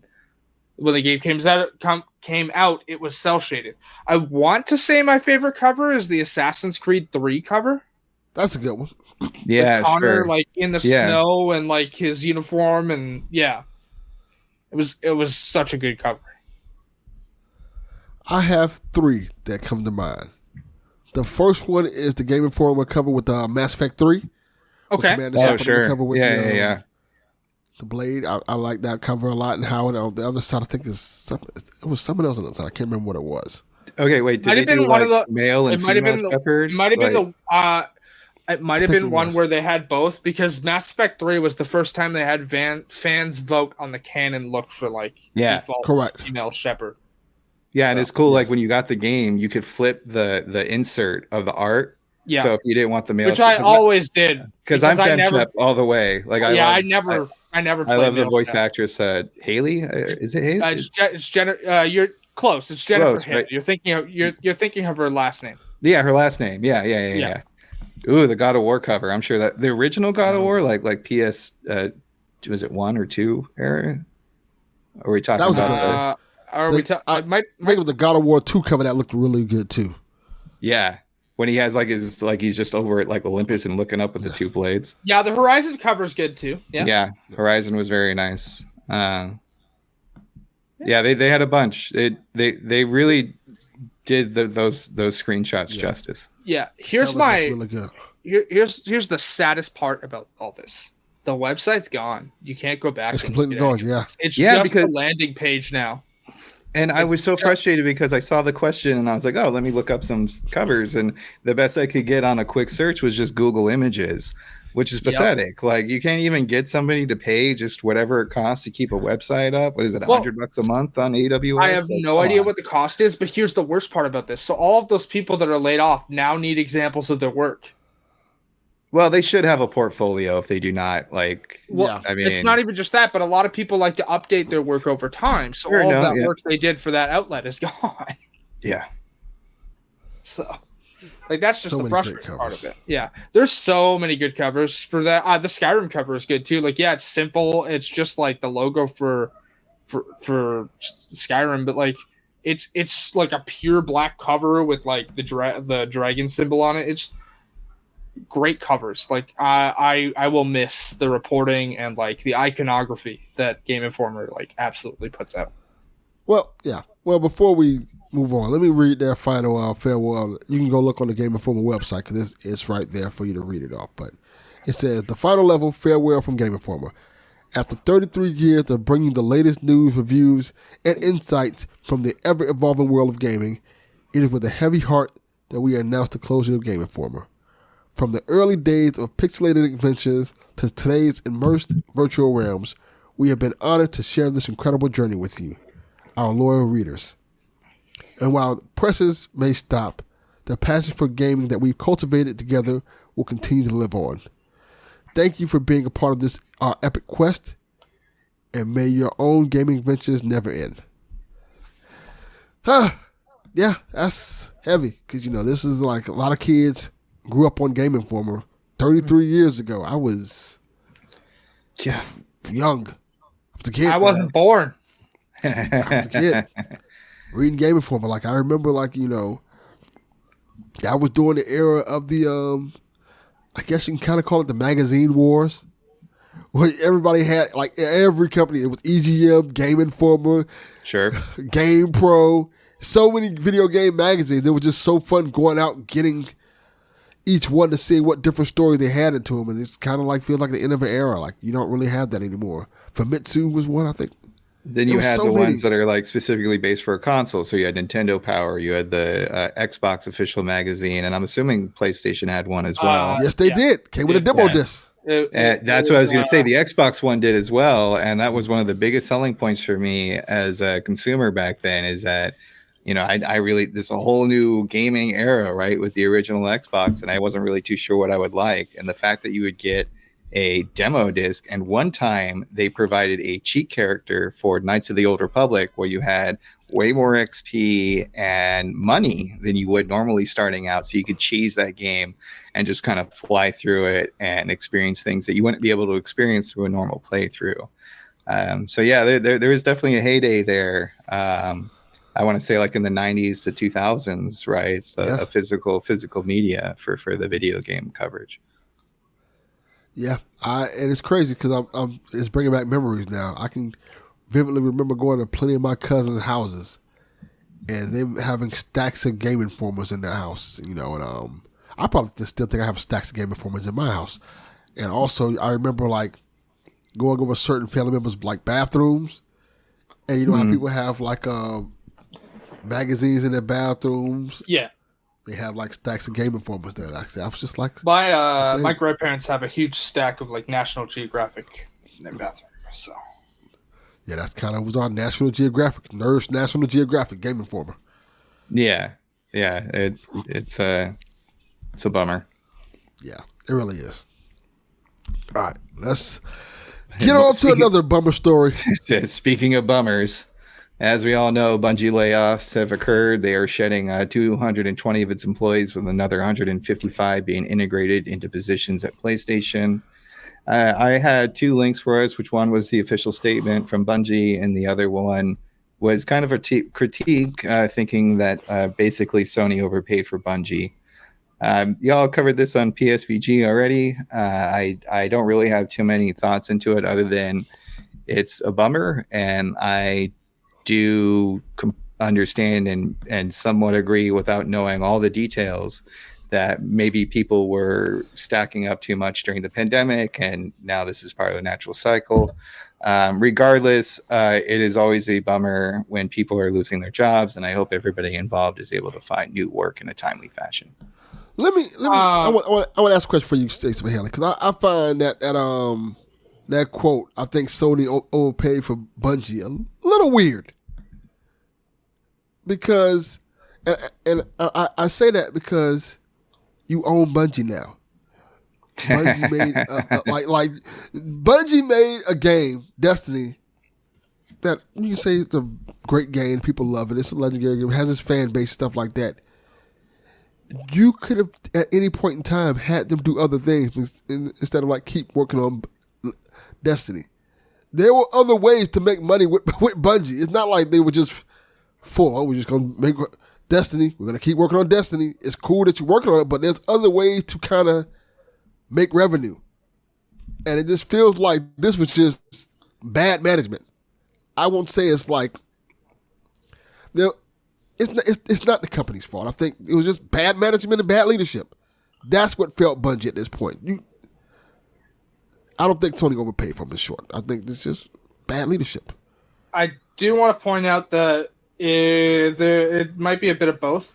when the game came out, it was cell shaded. I want to say my favorite cover is the Assassin's Creed 3 cover. That's a good one. Yeah, with Connor, sure. like in the snow and like his uniform, and yeah, it was such a good cover. I have 3 that come to mind. The first one is the Game Informer cover with the Mass Effect 3. Okay. Oh, sure. Cover with Yeah. the blade. I like that cover a lot. And how it on the other side, I think it was someone else on the other side. I can't remember what it was. Okay, wait. Did they do like male and female Shepard? It might have been it might have been one where they had both, because Mass Effect 3 was the first time they had fans vote on the canon look for like default correct female Shepard. Yeah, and it's cool. Yes. Like when you got the game, you could flip the insert of the art. Yeah. So if you didn't want the male, which I always did, because I'm FemShep all the way. Like I never. I love the voice actress Hayley. Is it Hayley? It's Jennifer. You're close. It's Jennifer Hayley. Right? You're thinking of her last name. Yeah, her last name. Yeah. Ooh, the God of War cover. I'm sure that the original God of War, like PS, was it 1 or 2 era? Are we talking about? I think it was the God of War 2 cover that looked really good too. Yeah, when he has he's just over at like Olympus and looking up with the 2 blades. Yeah, the Horizon cover is good too. Yeah, Horizon was very nice. Yeah, they had a bunch. They really did those screenshots justice. Yeah, here's really good. Here's the saddest part about all this. The website's gone. You can't go back. It's completely gone. Yeah, it's just a landing page now. And I was so frustrated because I saw the question and I was like, oh, let me look up some covers. And the best I could get on a quick search was just Google Images, which is pathetic. Yep. Like, you can't even get somebody to pay just whatever it costs to keep a website up. What is it, $100 a month on AWS? I have no idea what the cost is, but here's the worst part about this. So all of those people that are laid off now need examples of their work. Well, they should have a portfolio if they do not. Like, I mean, it's not even just that, but a lot of people like to update their work over time. So all of that work they did for that outlet is gone. Yeah. So, like, that's just the frustrating part of it. Yeah. There's so many good covers for that. The Skyrim cover is good too. Like, yeah, it's simple. It's just like the logo for Skyrim, but like it's like a pure black cover with like the dragon symbol on it. It's great covers. Like I will miss the reporting and like the iconography that Game Informer like absolutely puts out. Well, yeah. Well, before we move on, let me read their final farewell. You can go look on the Game Informer website because it's right there for you to read it off. But it says, the final level farewell from Game Informer. After 33 years of bringing the latest news, reviews, and insights from the ever-evolving world of gaming, it is with a heavy heart that we announce the closure of Game Informer. From the early days of pixelated adventures to today's immersed virtual realms, we have been honored to share this incredible journey with you, our loyal readers. And while presses may stop, the passion for gaming that we've cultivated together will continue to live on. Thank you for being a part of our epic quest, and may your own gaming adventures never end. Yeah, that's heavy because this is like a lot of kids grew up on Game Informer 33 years ago. I was young. I was a kid. I wasn't born. I was a kid reading Game Informer. Like I remember, that was during the era of the I guess you can kind of call it the magazine wars, where everybody had every company. It was EGM, Game Informer, sure, Game Pro. So many video game magazines. It was just so fun going out getting each one to see what different story they had into them, and it's kind of feels like the end of an era. Like you don't really have that anymore. Famitsu was one, I think. Then you had the ones that are specifically based for a console. So you had Nintendo Power, you had the Xbox official magazine, and I'm assuming PlayStation had one as well. Yes, they did. Came with a demo disc. That's what I was going to say. The Xbox one did as well, and that was one of the biggest selling points for me as a consumer back then. Is that I really, there's a whole new gaming era, right, with the original Xbox, and I wasn't really too sure what I would like. And the fact that you would get a demo disc, and one time they provided a cheat character for Knights of the Old Republic where you had way more XP and money than you would normally starting out. So you could cheese that game and just kind of fly through it and experience things that you wouldn't be able to experience through a normal playthrough. So yeah, there is definitely a heyday there. I want to say in the 90s to 2000s, right? It's a physical media for the video game coverage. Yeah, and it's crazy because it's bringing back memories now. I can vividly remember going to plenty of my cousins' houses and them having stacks of Game Informers in their house, and I probably still think I have stacks of Game Informers in my house. And also, I remember going over certain family members' bathrooms, and how people have magazines in their bathrooms. Yeah. They have stacks of Game Informers there. Actually, I was just my grandparents have a huge stack of National Geographic in their bathroom. So yeah, that's kind of was our National Geographic, Nerds National Geographic Game Informer. Yeah, it's a bummer. Yeah, it really is. All right, let's get on to another bummer story. Speaking of bummers. As we all know, Bungie layoffs have occurred. They are shedding 220 of its employees, with another 155 being integrated into positions at PlayStation. I had two links for us, which one was the official statement from Bungie, and the other one was kind of a critique, thinking that basically Sony overpaid for Bungie. Y'all covered this on PSVG already. I don't really have too many thoughts into it other than it's a bummer, and I do understand and somewhat agree without knowing all the details that maybe people were stacking up too much during the pandemic, and now this is part of the natural cycle. Regardless, it is always a bummer when people are losing their jobs, and I hope everybody involved is able to find new work in a timely fashion. Let me. I want to ask a question for you, Stacey Hayley, because I find that quote, I think Sony overpaid for Bungie, a little weird. Because, and I say that because you own Bungie now. Bungie made Bungie made a game, Destiny, that you can say it's a great game. People love it. It's a legendary game. It has its fan base, stuff like that. You could have at any point in time had them do other things instead of keep working on Destiny. There were other ways to make money with Bungie. It's not like they were just we're just going to make Destiny. We're going to keep working on Destiny. It's cool that you're working on it, but there's other ways to kind of make revenue. And it just feels like this was just bad management. I won't say it's it's not the company's fault. I think it was just bad management and bad leadership. That's what felt Bungie at this point. I don't think Sony overpaid for him, in short. I think it's just bad leadership. I do want to point out that it might be a bit of both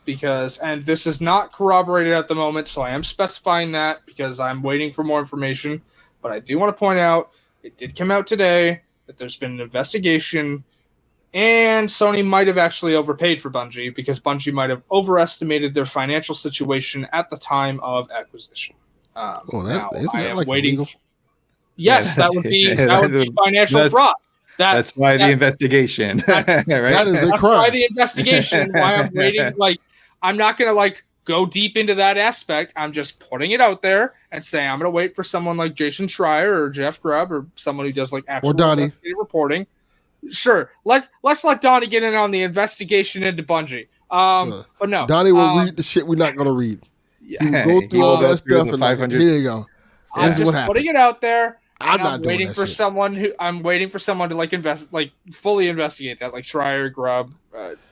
and this is not corroborated at the moment, so I am specifying that because I'm waiting for more information. But I do want to point out, it did come out today that there's been an investigation and Sony might have actually overpaid for Bungie because Bungie might have overestimated their financial situation at the time of acquisition. Isn't that waiting. Illegal? Yes, that would be financial fraud. That's why the investigation. Right? That is a That's crime. why the investigation. Why I'm waiting. Like, I'm not gonna like go deep into that aspect. I'm just putting it out there and saying I'm gonna wait for someone like Jason Schreier or Jeff Grubb or someone who does like actual investigative reporting. Sure, let's let Donnie get in on the investigation into Bungie. But no, Donnie will read the shit we're not gonna read. Yeah. He will go through all that stuff and like, here you go. I'm This is what just happened. putting it out there. I'm And not doing waiting that for shit. I'm waiting for someone to like fully investigate that, like Schreier, Grubb.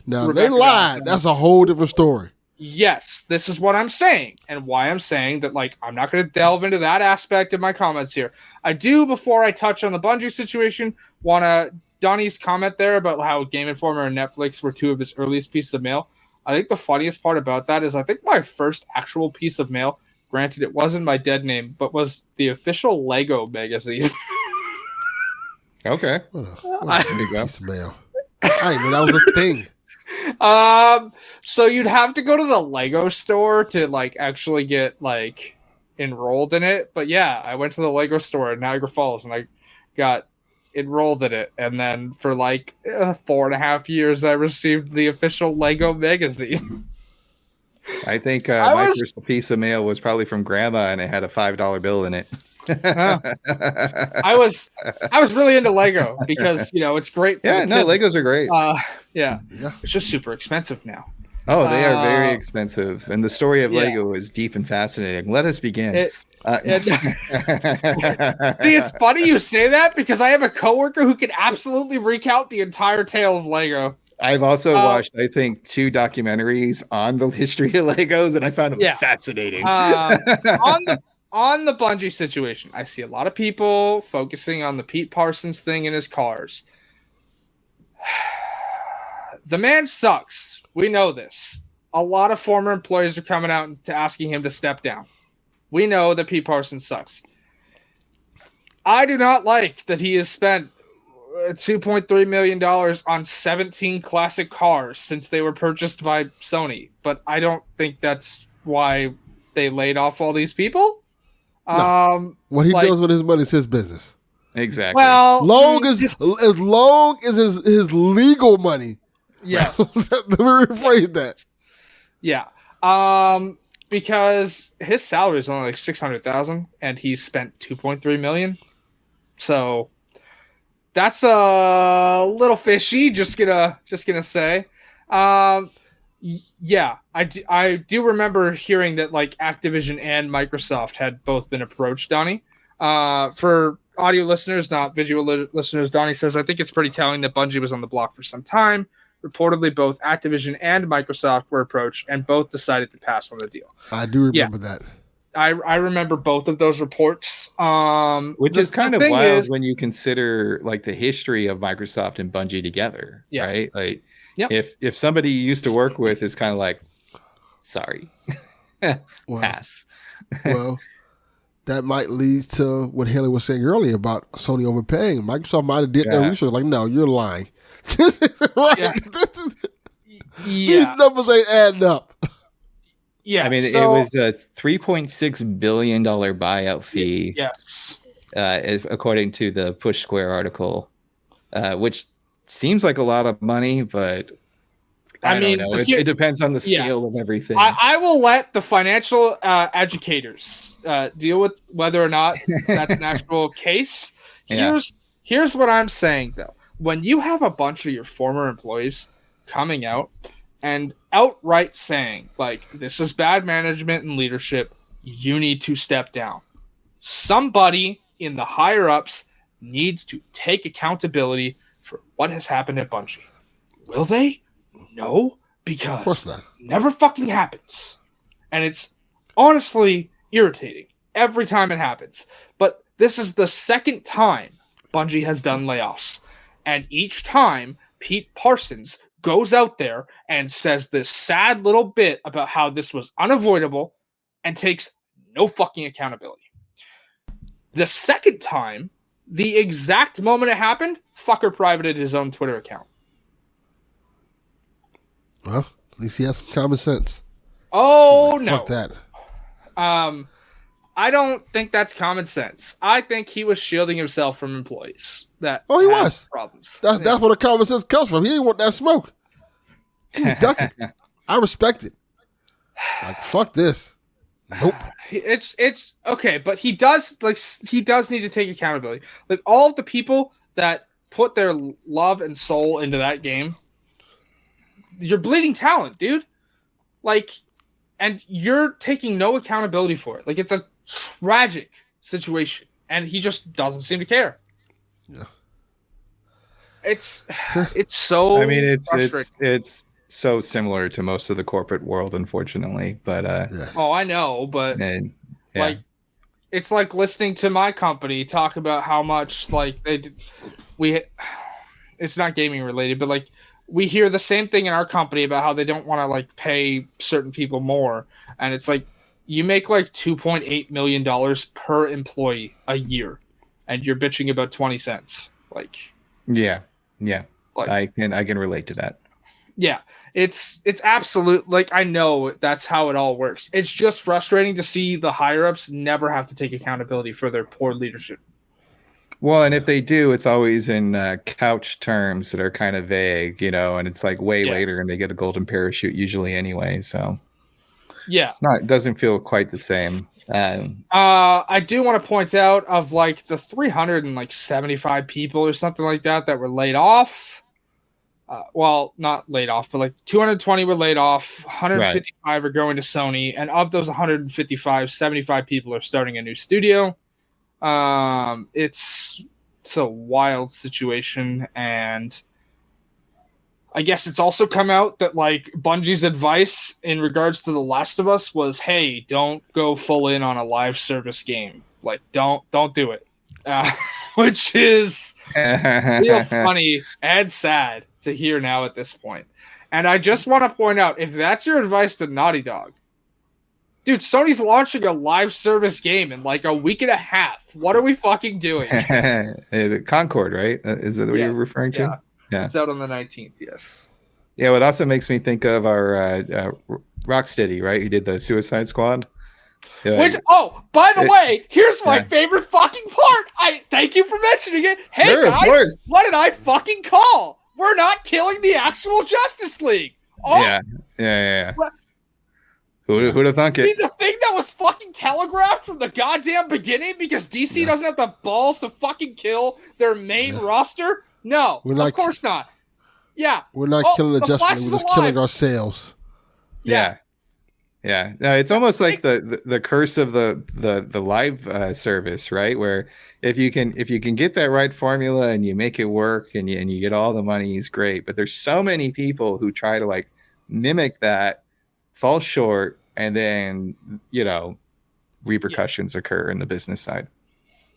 Now Rebecca they lied. Johnson. That's a whole different story. Yes, this is what I'm saying, and why I'm saying that. Like, I'm not going to delve into that aspect of my comments here. I do, before I touch on the Bungie situation, want to Donnie's comment there about how Game Informer and Netflix were two of his earliest pieces of mail. I think the funniest part about that is I think my first actual piece of mail, granted it wasn't my dead name, but was the official Lego magazine. Okay. What a piece of mail. I didn't know that was a thing. So you'd have to go to the Lego store to like actually get like enrolled in it. But yeah, I went to the Lego store in Niagara Falls and I got enrolled in it. And then for like 4.5 years, I received the official Lego magazine. I think my first piece of mail was probably from Grandma, and it had a $5 bill in it. I was really into Lego because it's great. For Legos are great. Yeah, it's just super expensive now. Oh, they are very expensive, and the story of Lego is deep and fascinating. Let us begin. See, it's funny you say that because I have a coworker who can absolutely recount the entire tale of Lego. I've also watched, I think, 2 documentaries on the history of Legos, and I found them fascinating. On the Bungie situation, I see a lot of people focusing on the Pete Parsons thing in his cars. The man sucks. We know this. A lot of former employees are coming out and asking him to step down. We know that Pete Parsons sucks. I do not like that he has spent $2.3 million on 17 classic cars since they were purchased by Sony. But I don't think that's why they laid off all these people. No. What he does with his money is his business. Exactly. Well, as long as his legal money. Yes. Let me rephrase that. Yeah. Because his salary is only like $600,000 and he spent $2.3 million. So that's a little fishy. Just gonna say. Yeah, I do remember hearing that like Activision and Microsoft had both been approached, Donnie. For audio listeners, not visual listeners, Donnie says, I think it's pretty telling that Bungie was on the block for some time. Reportedly, both Activision and Microsoft were approached, and both decided to pass on the deal. I do remember that. I remember both of those reports. Which is kind of wild when you consider like the history of Microsoft and Bungie together, right? Like, if somebody you used to work with is kind of like, sorry, pass. Well, that might lead to what Hayley was saying earlier about Sony overpaying. Microsoft might have did their research. Like, no, you're lying. This is right. These numbers ain't adding up. Yeah, I mean, it was a $3.6 billion buyout fee. Yes, according to the Push Square article, which seems like a lot of money, but I don't know. It depends on the scale of everything. I will let the financial educators deal with whether or not that's an actual case. Here's what I'm saying, though. When you have a bunch of your former employees coming out and outright saying, like, this is bad management and leadership, you need to step down. Somebody in the higher-ups needs to take accountability for what has happened at Bungie. Will they? No, because of course not. It never fucking happens. And it's honestly irritating every time it happens. But this is the second time Bungie has done layoffs. And each time, Pete Parsons goes out there and says this sad little bit about how this was unavoidable and takes no fucking accountability. The second time, the exact moment it happened, fucker privated his own Twitter account. Well, at least he has some common sense. Oh, no. Fuck that. I don't think that's common sense. I think he was shielding himself from employees that he was problems. That's where the common sense comes from. He didn't want that smoke. He was ducking. I respect it. Like, fuck this. Nope. It's okay, but he does need to take accountability. Like, all of the people that put their love and soul into that game, you're bleeding talent, dude. Like, and you're taking no accountability for it. Like, it's a tragic situation, and he just doesn't seem to care. Yeah. It's so. I mean, it's so similar to most of the corporate world, unfortunately. But oh, I know, but like, it's like listening to my company talk about how much like it's not gaming related, but like we hear the same thing in our company about how they don't want to like pay certain people more, and it's like you make like $2.8 million per employee a year, and you're bitching about 20 cents. Like, yeah, like, I can relate to that. Yeah, it's absolute. Like, I know that's how it all works. It's just frustrating to see the higher ups never have to take accountability for their poor leadership. Well, and if they do, it's always in couch terms that are kind of vague, and it's like way later, and they get a golden parachute usually anyway. So yeah, it doesn't feel quite the same. I do want to point out of like the 375 people or something like that were laid off. Well, not laid off, but like 220 were laid off. 155 are going to Sony, and of those 155, 75 people are starting a new studio. It's a wild situation, and I guess it's also come out that like Bungie's advice in regards to The Last of Us was, hey, don't go full in on a live service game. Like, don't do it. Which is real funny and sad to hear now at this point. And I just want to point out, if that's your advice to Naughty Dog, dude, Sony's launching a live service game in like a week and a half. What are we fucking doing? The Concord, right? Is that what you're referring to? Yeah. It's out on the 19th, yes. Yeah, well, it also makes me think of our Rocksteady, right? Who did the Suicide Squad. Which, by the way, here's my favorite fucking part. I thank you for mentioning it. Hey, sure, guys, what did I fucking call? We're not killing the actual Justice League. Oh, yeah. Who'd have thunk it? The thing that was fucking telegraphed from the goddamn beginning because DC doesn't have the balls to fucking kill their main roster? No, of course not. Yeah. We're not killing the Justice League. We're just killing ourselves. Yeah. No, it's almost like the curse of the live service, right? Where if you can get that right formula and you make it work and you get all the money, is great. But there's so many people who try to like mimic that, fall short, and then repercussions occur in the business side.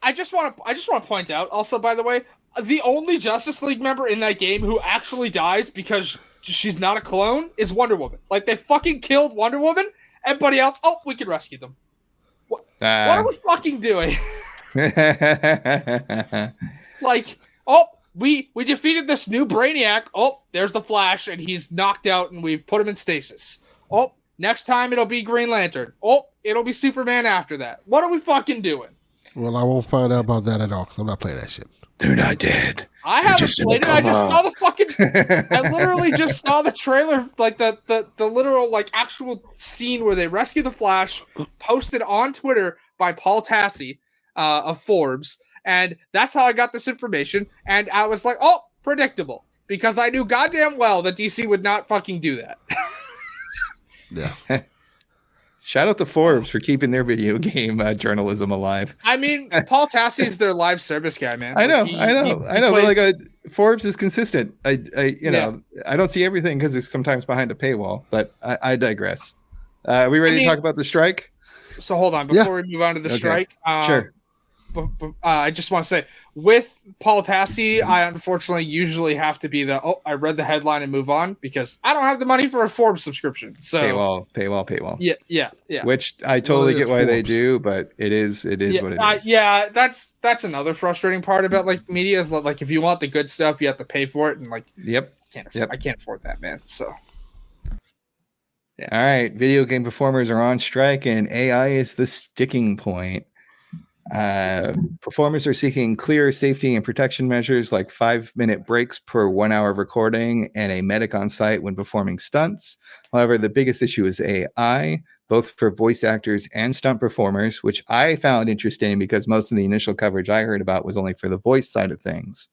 I just want to point out also, by the way, the only Justice League member in that game who actually dies because she's not a clone is Wonder Woman. Like, they fucking killed Wonder Woman. Everybody else, we can rescue them. What are we fucking doing? Like, we defeated this new Brainiac. There's the Flash, and he's knocked out, and we put him in stasis. Next time it'll be Green Lantern. It'll be Superman after that. What are we fucking doing? Well, I won't find out about that at all because I'm not playing that shit. They're not dead. I haven't played it. I just saw the fucking. I literally just saw the trailer, like the literal like actual scene where they rescue the Flash, posted on Twitter by Paul Tassi of Forbes, and that's how I got this information. And I was like, predictable, because I knew goddamn well that DC would not fucking do that. Yeah. Shout out to Forbes for keeping their video game journalism alive. I mean, Paul Tassi is their live service guy, man. I know. But like Forbes is consistent. I don't see everything because it's sometimes behind a paywall. But I digress. Are we ready to talk about the strike? So hold on before we move on to the strike. Sure. I just want to say, with Paul Tassi, I unfortunately usually have to be I read the headline and move on because I don't have the money for a Forbes subscription. So paywall. Yeah. Which I totally get why they do, but it is what it is. Yeah, that's another frustrating part about like media is like if you want the good stuff, you have to pay for it, and like I can't afford that, man. So Yeah. All right. Video game performers are on strike, and AI is the sticking point. Performers are seeking clear safety and protection measures like 5-minute breaks per 1 hour of recording and a medic on site when performing stunts. However, the biggest issue is AI, both for voice actors and stunt performers, which I found interesting because most of the initial coverage I heard about was only for the voice side of things.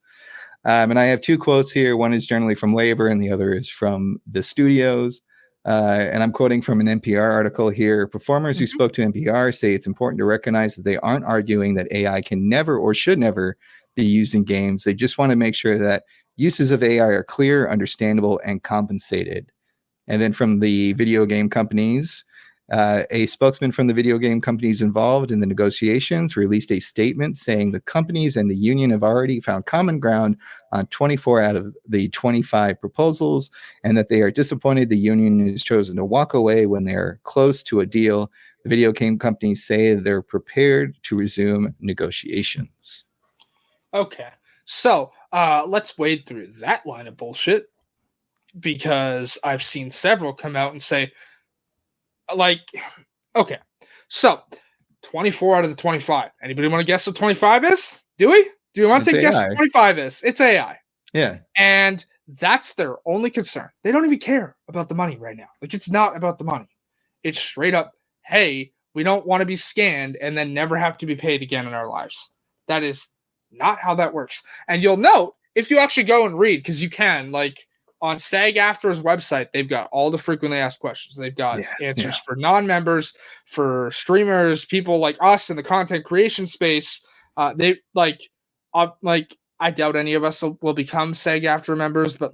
And I have two quotes here. One is generally from labor and the other is from the studios. And I'm quoting from an NPR article here. Performers who spoke to NPR say it's important to recognize that they aren't arguing that AI can never or should never be used in games. They just want to make sure that uses of AI are clear, understandable, and compensated. And then from the video game companies, a spokesman from the video game companies involved in the negotiations released a statement saying the companies and the union have already found common ground on 24 out of the 25 proposals, and that they are disappointed the union has chosen to walk away when they're close to a deal. The video game companies say they're prepared to resume negotiations. Okay, so let's wade through that line of bullshit, because I've seen several come out and say, like, okay, so 24 out of the 25. Anybody want to guess what 25 is? Do we? Do we want to guess what 25 is? It's AI. Yeah. And that's their only concern. They don't even care about the money right now. Like, it's not about the money. It's straight up, hey, we don't want to be scanned and then never have to be paid again in our lives. That is not how that works. And you'll note, if you actually go and read, because you can, like, on SAG-AFTRA's website, they've got all the frequently asked questions. They've got answers for non-members, for streamers, people like us in the content creation space. They I doubt any of us will become SAG-AFTRA members, but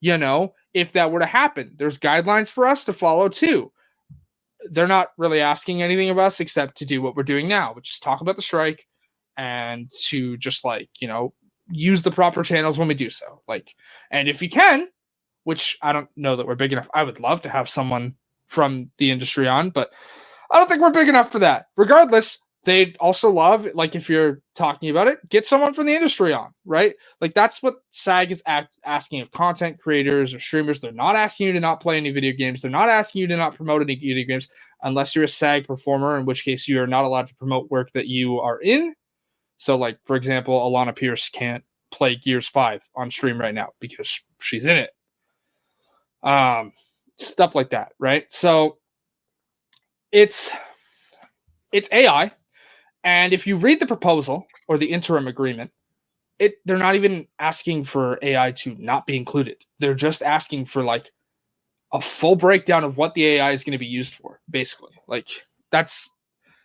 if that were to happen, there's guidelines for us to follow too. They're not really asking anything of us except to do what we're doing now, which is talk about the strike and to just use the proper channels when we do so. And if you can, which I don't know that we're big enough. I would love to have someone from the industry on, but I don't think we're big enough for that. Regardless, they'd also love, if you're talking about it, get someone from the industry on, right? That's what SAG is asking of content creators or streamers. They're not asking you to not play any video games. They're not asking you to not promote any video games unless you're a SAG performer, in which case you are not allowed to promote work that you are in. So, for example, Alana Pierce can't play Gears 5 on stream right now because she's in it. Stuff like that, right? So it's AI, and if you read the proposal or the interim agreement, they're not even asking for AI to not be included. They're just asking for a full breakdown of what the AI is going to be used for, basically. That's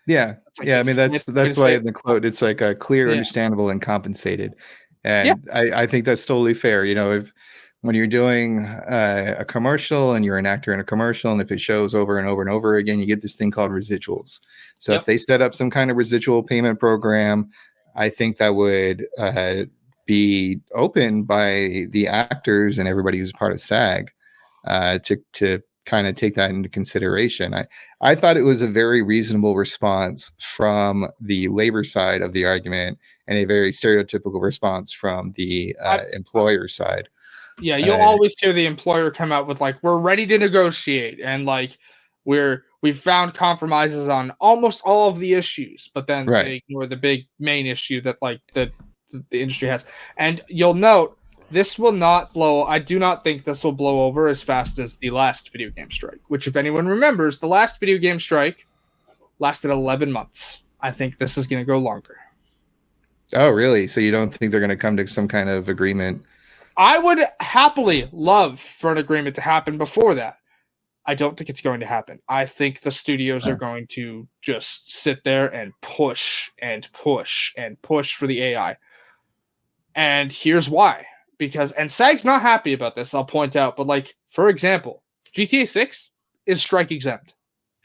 I mean, that's why in the quote it's a clear, understandable, and compensated. And I think that's totally fair. If when you're doing a commercial and you're an actor in a commercial, and if it shows over and over and over again, you get this thing called residuals. So if they set up some kind of residual payment program, I think that would be open by the actors and everybody who's part of SAG to kind of take that into consideration. I thought it was a very reasonable response from the labor side of the argument and a very stereotypical response from the employer side. Yeah, you'll always hear the employer come out with we're ready to negotiate, and we've found compromises on almost all of the issues, but then they ignore the big main issue that the industry has. And you'll note, this will not blow. I do not think this will blow over as fast as the last video game strike, which, if anyone remembers, the last video game strike lasted 11 months. I think this is going to go longer. Oh, really? So you don't think they're going to come to some kind of agreement? I would happily love for an agreement to happen before that. I don't think it's going to happen. I think the studios are going to just sit there and push and push and push for the AI. And here's why. And SAG's not happy about this, I'll point out, but for example, GTA 6 is strike exempt.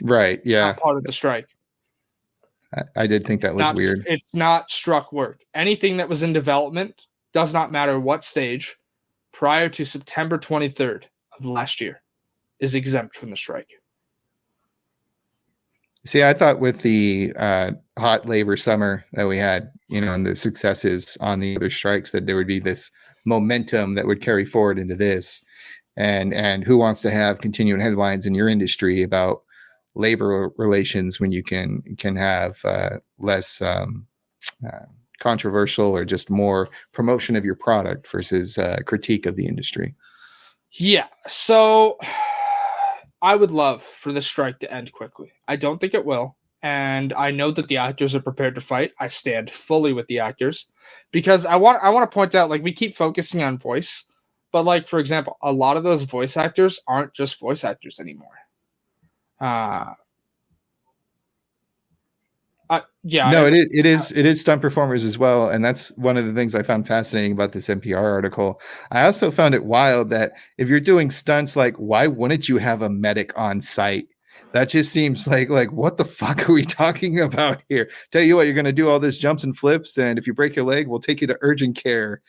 Right, yeah. Not part of the strike. I did think that was weird. It's not struck work. Anything that was in development, does not matter what stage, prior to September 23rd of last year, is exempt from the strike. See, I thought with the hot labor summer that we had, and the successes on the other strikes, that there would be this momentum that would carry forward into this. and who wants to have continuing headlines in your industry about labor relations when you can have less controversial or just more promotion of your product versus critique of the industry. Yeah, so I would love for the strike to end quickly. I don't think it will. And I know that the actors are prepared to fight. I stand fully with the actors because I want to point out, like, we keep focusing on voice, but, like, for example, a lot of those voice actors aren't just voice actors anymore. It is stunt performers as well, and that's one of the things I found fascinating about this NPR article. I also found it wild that if you're doing stunts, like, why wouldn't you have a medic on site? That just seems like what the fuck are we talking about here? Tell you what, you're going to do all this jumps and flips, and if you break your leg, we'll take you to urgent care.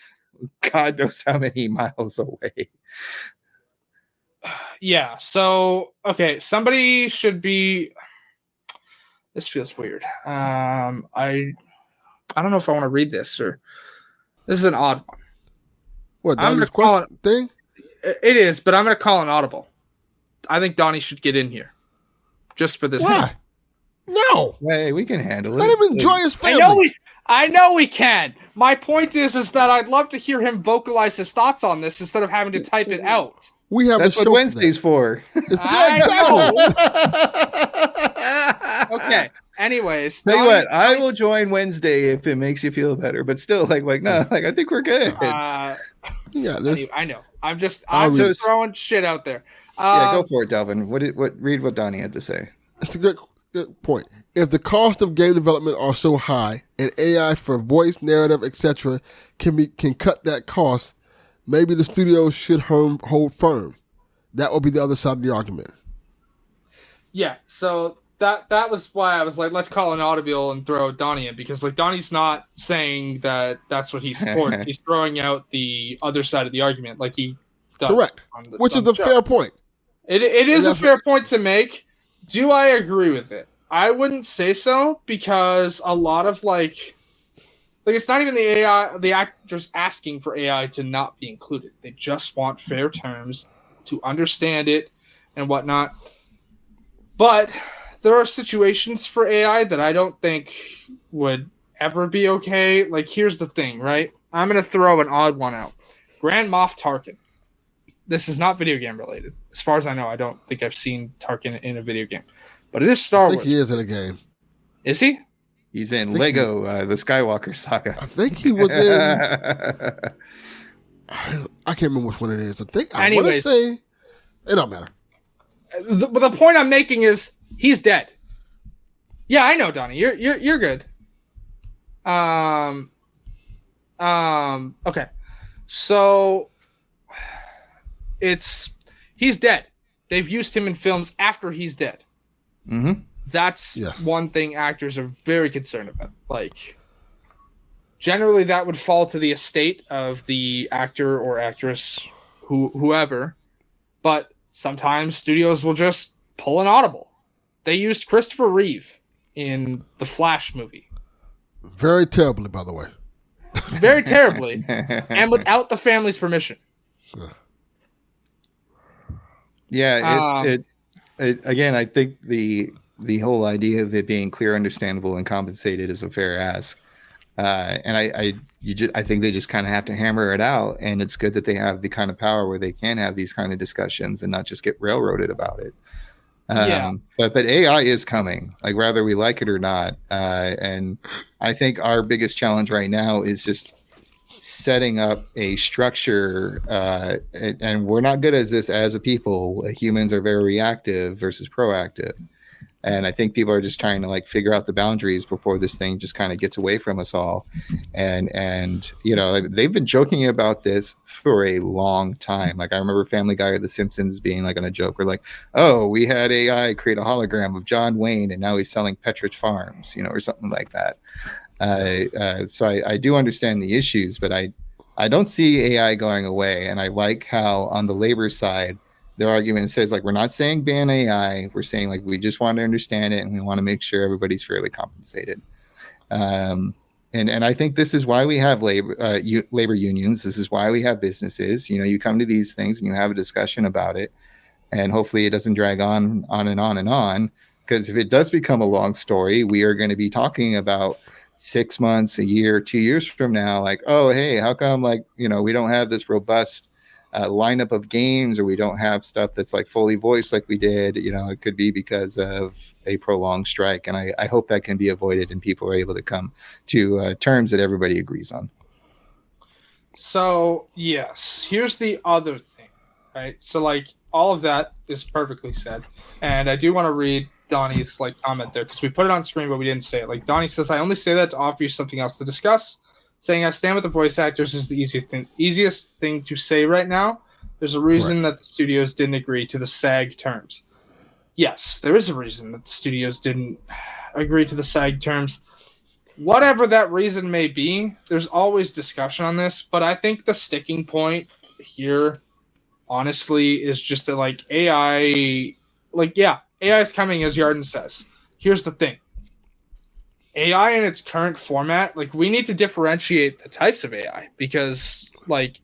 God knows how many miles away. Yeah. So, okay, somebody should be. This feels weird. I don't know if I want to read this, or this is an odd one. What, Donnie's question thing? It is, but I'm going to call an audible. I think Donnie should get in here. Just for this. Why? No. Hey, we can handle it. Let him enjoy his family. I know we can. My point is that I'd love to hear him vocalize his thoughts on this instead of having to type it out. We have That's a show what Wednesday's for. Okay. Anyways, tell you what, I will join Wednesday if it makes you feel better. But still, I think we're good. Yeah, anyway, I know. I'm just throwing shit out there. Yeah, go for it, Delvin. Read what Donnie had to say. That's a good point. If the cost of game development are so high, and AI for voice, narrative, etc., can cut that cost, maybe the studios should hold firm. That will be the other side of the argument. Yeah. So that was why I was like, let's call an audible and throw Donnie in, because, like, Donnie's not saying that that's what he supports. He's throwing out the other side of the argument, like he does. Correct. Which is a fair point. It is a fair point to make. Do I agree with it? I wouldn't say so, because a lot of like it's not even the actors asking for AI to not be included. They just want fair terms to understand it and whatnot. But there are situations for AI that I don't think would ever be okay. Like, here's the thing, right? I'm going to throw an odd one out. Grand Moff Tarkin. This is not video game related. As far as I know, I don't think I've seen Tarkin in a video game. But it is Star Wars. I think he is in a game. Is he? He's in Lego, the Skywalker saga. I think he was in... I can't remember which one it is. I want to say... It don't matter. But the point I'm making is he's dead. Yeah, I know, Donnie. You're good. Okay. So... he's dead. They've used him in films after he's dead. Mm-hmm. That's one thing actors are very concerned about. Like, generally that would fall to the estate of the actor or actress, whoever. But sometimes studios will just pull an audible. They used Christopher Reeve in the Flash movie. Very terribly, by the way. Very terribly. And without the family's permission. Yeah, again, I think the whole idea of it being clear, understandable, and compensated is a fair ask, and I think they just kind of have to hammer it out. And it's good that they have the kind of power where they can have these kind of discussions and not just get railroaded about it. But AI is coming, like, whether we like it or not. And I think our biggest challenge right now is just setting up a structure, and we're not good at this as a people. Humans are very reactive versus proactive, and I think people are just trying to, like, figure out the boundaries before this thing just kind of gets away from us all. And you know, they've been joking about this for a long time. Like, I remember Family Guy or The Simpsons being like on a joke, where like, oh, we had AI create a hologram of John Wayne and now he's selling Petridge Farms, you know, or something like that. So I do understand the issues, but I don't see AI going away. And I like how on the labor side, their argument says, like, we're not saying ban AI. We're saying, like, we just want to understand it and we want to make sure everybody's fairly compensated. And I think this is why we have labor unions. This is why we have businesses. You come to these things and you have a discussion about it, and hopefully it doesn't drag on and on and on. Because if it does become a long story, we are going to be talking about 6 months, a year, 2 years from now, like, oh, hey, how come we don't have this robust lineup of games, or we don't have stuff that's like fully voiced like we did. It could be because of a prolonged strike, and I hope that can be avoided and people are able to come to terms that everybody agrees on. So yes, here's the other thing, right? So like all of that is perfectly said, and I do want to read Donnie's comment there, because we put it on screen but we didn't say it. Like Donnie says, I only say that to offer you something else to discuss. Saying I stand with the voice actors is the easiest thing to say right now. There's a reason that the studios didn't agree to the SAG terms. Yes, there is a reason that the studios didn't agree to the SAG terms. Whatever that reason may be, there's always discussion on this, but I think the sticking point here, honestly, is just that AI, AI is coming, as Yarden says. Here's the thing. AI in its current format, we need to differentiate the types of AI, because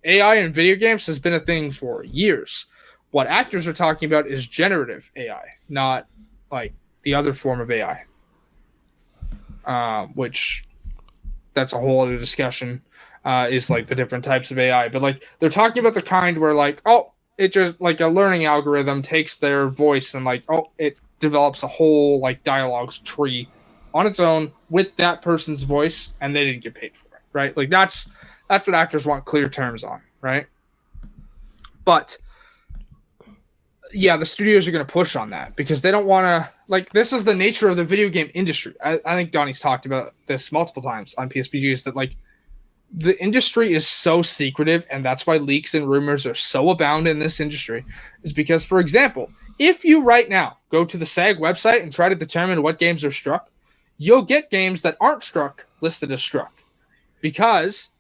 AI in video games has been a thing for years. What actors are talking about is generative AI, not the other form of AI, which that's a whole other discussion, is the different types of AI. But they're talking about the kind where it just a learning algorithm takes their voice and it develops a whole dialogues tree on its own with that person's voice, and they didn't get paid for it, right? That's what actors want clear terms on, right? But yeah, the studios are going to push on that because they don't want to, this is the nature of the video game industry. I think Donnie's talked about this multiple times on PSPG, is that the industry is so secretive, and that's why leaks and rumors are so abound in this industry, is because, for example, if you right now go to the SAG website and try to determine what games are struck, you'll get games that aren't struck listed as struck, because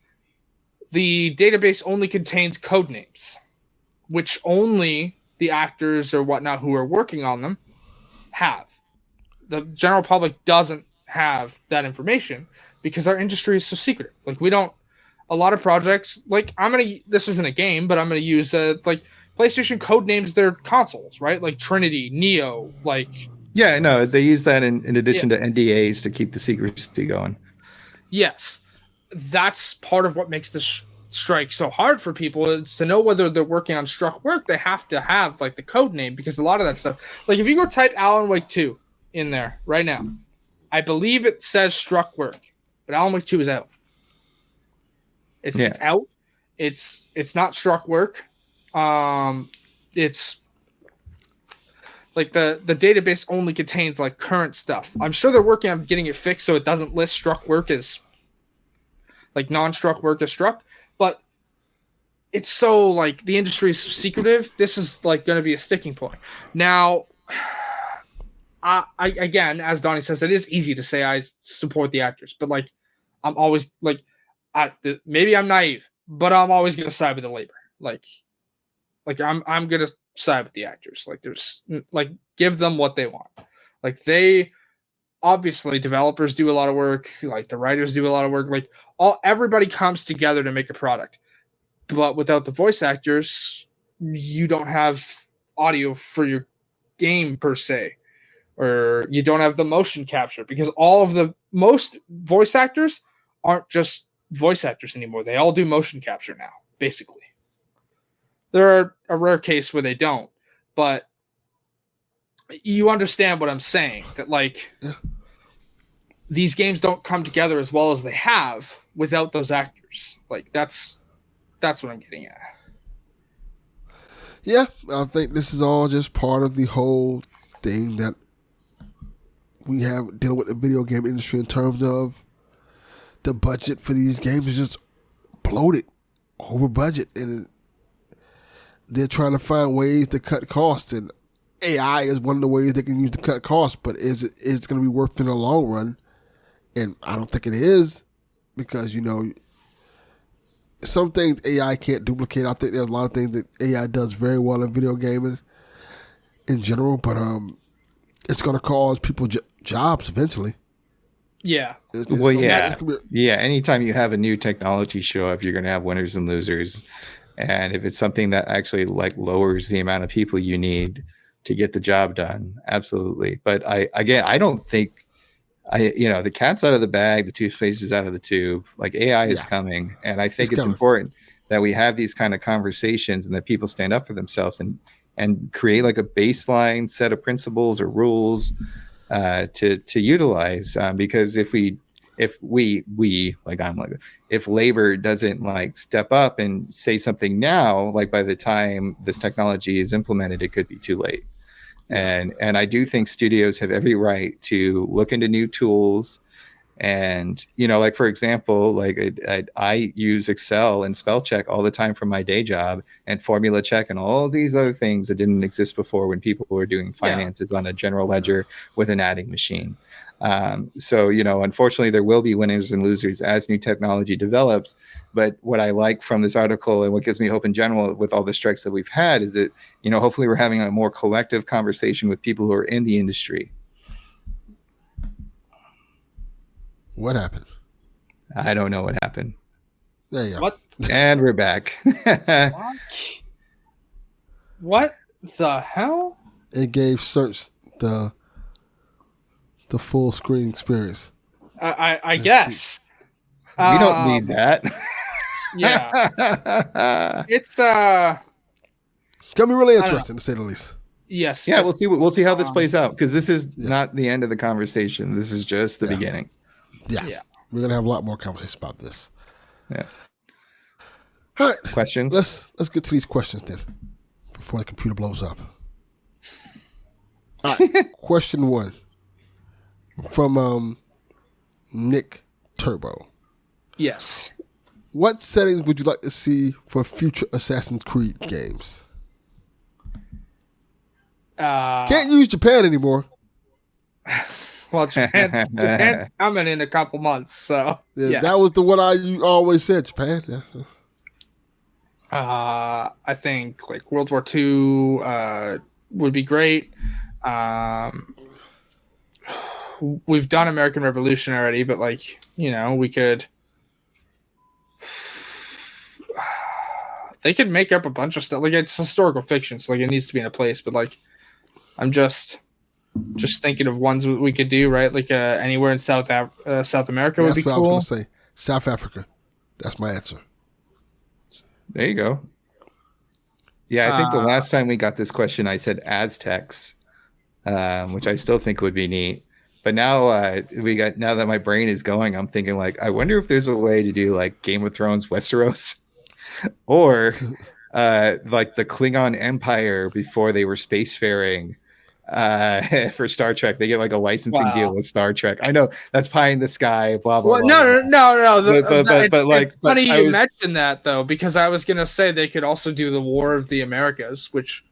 the database only contains code names, which only the actors or whatnot who are working on them have. The general public doesn't have that information because our industry is so secretive. We don't, a lot of projects, this isn't a game, but I'm going to use PlayStation code names their consoles, right? Trinity, Neo, Yeah, no, they use that in addition to NDAs to keep the secrecy going. Yes. That's part of what makes this strike so hard for people. It's to know whether they're working on struck work. They have to have the code name, because a lot of that stuff, if you go type Alan Wake 2 in there right now, I believe it says struck work, but Alan Wake 2 is out. It's out. It's not struck work. It's the database only contains current stuff. I'm sure they're working on getting it fixed so it doesn't list struck work as non-struck work as struck, but it's so the industry is secretive. This is going to be a sticking point. Now, I again, as Donnie says, it is easy to say I support the actors, but I'm always maybe I'm naive, but I'm always going to side with the labor. I'm going to side with the actors. There's give them what they want. They obviously, developers do a lot of work, the writers do a lot of work, everybody comes together to make a product. But without the voice actors, you don't have audio for your game per se, or you don't have the motion capture, because most voice actors aren't just voice actors anymore. They all do motion capture now, basically. There are a rare case where they don't, but you understand what I'm saying, that these games don't come together as well as they have without those actors. That's what I'm getting at. Yeah, I think this is all just part of the whole thing that we have dealing with the video game industry, in terms of the budget for these games is just bloated, over budget, and they're trying to find ways to cut costs, and AI is one of the ways they can use to cut costs, but is it going to be worth it in the long run? And I don't think it is, because, some things AI can't duplicate. I think there's a lot of things that AI does very well in video gaming in general, but it's going to cause people jobs eventually. Yeah. Well, yeah. Anytime you have a new technology show up, you're going to have winners and losers. And if it's something that actually like lowers the amount of people you need to get the job done, absolutely. But I don't think the cat's out of the bag, the toothpaste is out of the tube. Like AI is coming, and I think it's important that we have these kind of conversations and that people stand up for themselves and create like a baseline set of principles or rules to utilize. Because if labor doesn't like step up and say something now, like by the time this technology is implemented, it could be too late. And I do think studios have every right to look into new tools. And, like, for example, like I use Excel and spell check all the time for my day job, and formula check and all these other things that didn't exist before when people were doing finances on a general ledger with an adding machine. So, unfortunately, there will be winners and losers as new technology develops. But what I like from this article and what gives me hope in general with all the strikes that we've had is that, hopefully we're having a more collective conversation with people who are in the industry. What happened? I don't know what happened. There you go. What? And we're back. What the hell? It gave Snerts the full screen experience. I guess. We don't need that. Yeah. It's Gonna be really interesting to say the least. Yes. Yeah, we'll see how this plays out, because this is not the end of the conversation. This is just the beginning. Yeah. We're gonna have a lot more conversation about this. Yeah. All right. Questions? Let's get to these questions then, before the computer blows up. All right. Question 1 from Nick Turbo. Yes. What settings would you like to see for future Assassin's Creed games? Can't use Japan anymore. Well, Japan's coming in a couple months, so that was the one you always said, Japan. Yeah. So. I think like World War II would be great. We've done American Revolution already, but like we could. They could make up a bunch of stuff. Like, it's historical fiction, so like it needs to be in a place. But like, I'm just thinking of ones we could do, right? Like anywhere in South America would be cool. That's what I was going to say. South Africa. That's my answer. There you go. Yeah, I think the last time we got this question, I said Aztecs, which I still think would be neat. But now now that my brain is going, I'm thinking like, I wonder if there's a way to do like Game of Thrones Westeros, or like the Klingon Empire before they were spacefaring. For Star Trek, they get like a licensing deal with Star Trek. I know that's pie in the sky, blah blah. Well, blah. No. But it's funny you mentioned that though, because I was gonna say they could also do the War of the Americas, which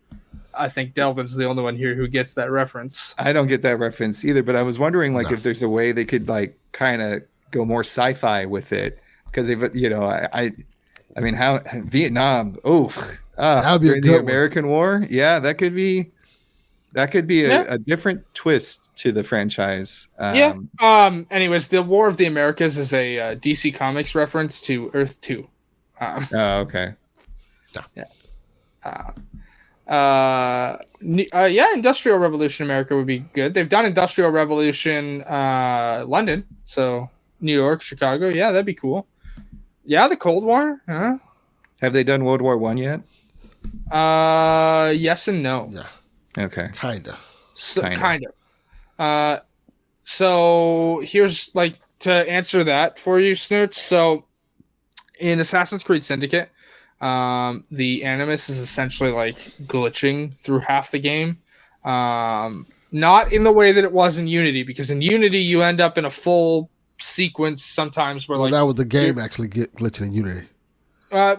I think Delvin's the only one here who gets that reference. I don't get that reference either, but I was wondering like if there's a way they could like kind of go more sci-fi with it, because they've I mean how Vietnam? That'd be during the American War. Yeah, that could be. That could be a different twist to the franchise. Anyways, the War of the Americas is a DC Comics reference to Earth 2. Okay. Industrial Revolution America would be good. They've done Industrial Revolution London, so New York, Chicago. Yeah, that'd be cool. Yeah, the Cold War. Have they done World War I yet? Yes and no. Yeah. Okay. Kinda. So here's like to answer that for you, Snerts. So in Assassin's Creed Syndicate, the Animus is essentially like glitching through half the game. Not in the way that it was in Unity, because in Unity you end up in a full sequence sometimes where that was the game actually glitching in Unity.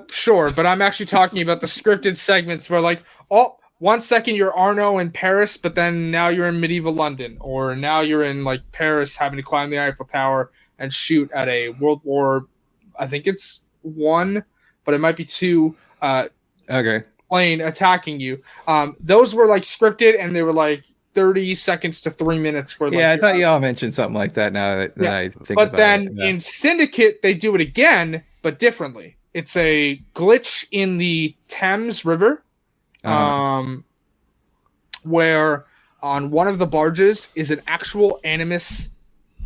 Sure, but I'm actually talking about the scripted segments where like, 1 second you're Arno in Paris, but then now you're in medieval London, or now you're in like Paris having to climb the Eiffel Tower and shoot at a World War, I think it's 1, but it might be 2. Okay. Plane attacking you. Those were like scripted, and they were like 30 seconds to 3 minutes. Where I thought y'all mentioned something like that. Now that I think about it. But then in Syndicate, they do it again, but differently. It's a glitch in the Thames River, where on one of the barges is an actual Animus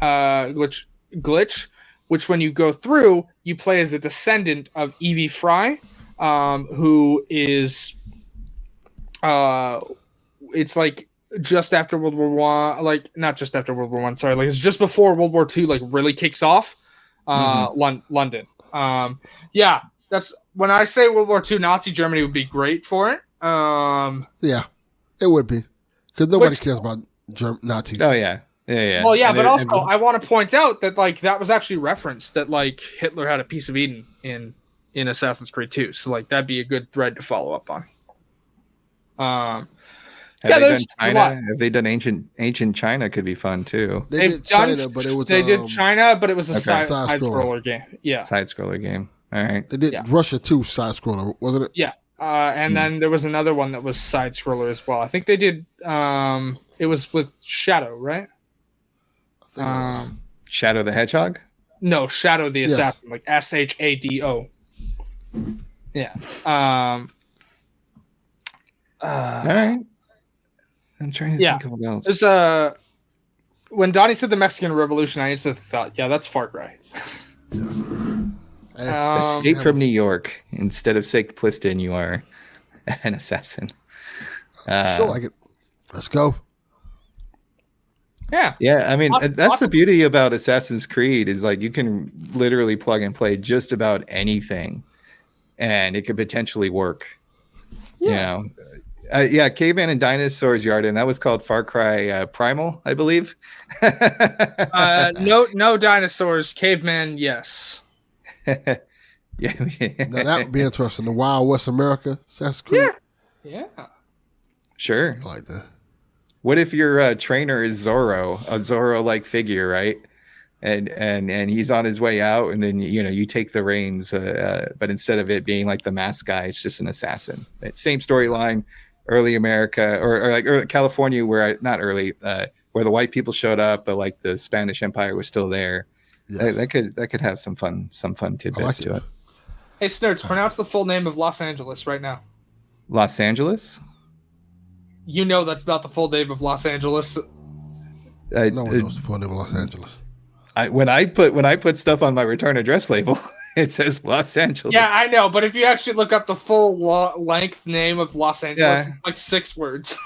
glitch, which when you go through, you play as a descendant of Evie Fry, who is, it's like just after World War One, like not just after World War One, sorry, like it's just before World War II, like really kicks off, London. That's when I say World War II, Nazi Germany would be great for it. Yeah, it would be because nobody cares about Nazis. Oh yeah. Well, yeah, but also I want to point out that like that was actually referenced that like Hitler had a piece of Eden in Assassin's Creed 2, so like that'd be a good thread to follow up on. Have they done China? Have they done ancient China? Could be fun too. They did China, but it was a side scroller game. Yeah, side scroller game. All right. They did Russia too, side scroller, wasn't it? Yeah. And then there was another one that was side scroller as well. I think they did. It was with Shadow, right? Shadow the Hedgehog? No, Shadow the Assassin, like Shado. Yeah. All right. I'm trying to think of what else. There's when Donnie said the Mexican Revolution, I instantly thought, that's Far Cry. Escape from New York. Instead of Sake Pliston, you are an assassin. Sure like it. Let's go. Yeah. I mean, that's the beauty about Assassin's Creed is like you can literally plug and play just about anything, and it could potentially work. Yeah. You know, Caveman and Dinosaurs Yarden. That was called Far Cry Primal, I believe. No dinosaurs. Caveman, yes. Now that would be interesting. The Wild West America Assassin's Creed. Yeah. Sure. I like that. What if your trainer is Zorro, a Zorro-like figure, right? And he's on his way out, and then you take the reins, but instead of it being like the masked guy, it's just an assassin. Same storyline, early America or like early California, where the white people showed up, but like the Spanish Empire was still there. Yes. That could have some fun tidbits to it. Hey, Snerts, pronounce the full name of Los Angeles right now. Los Angeles? You know that's not the full name of Los Angeles. No one knows the full name of Los Angeles. When I put stuff on my return address label, it says Los Angeles. Yeah, I know, but if you actually look up the full length name of Los Angeles, it's like 6 words.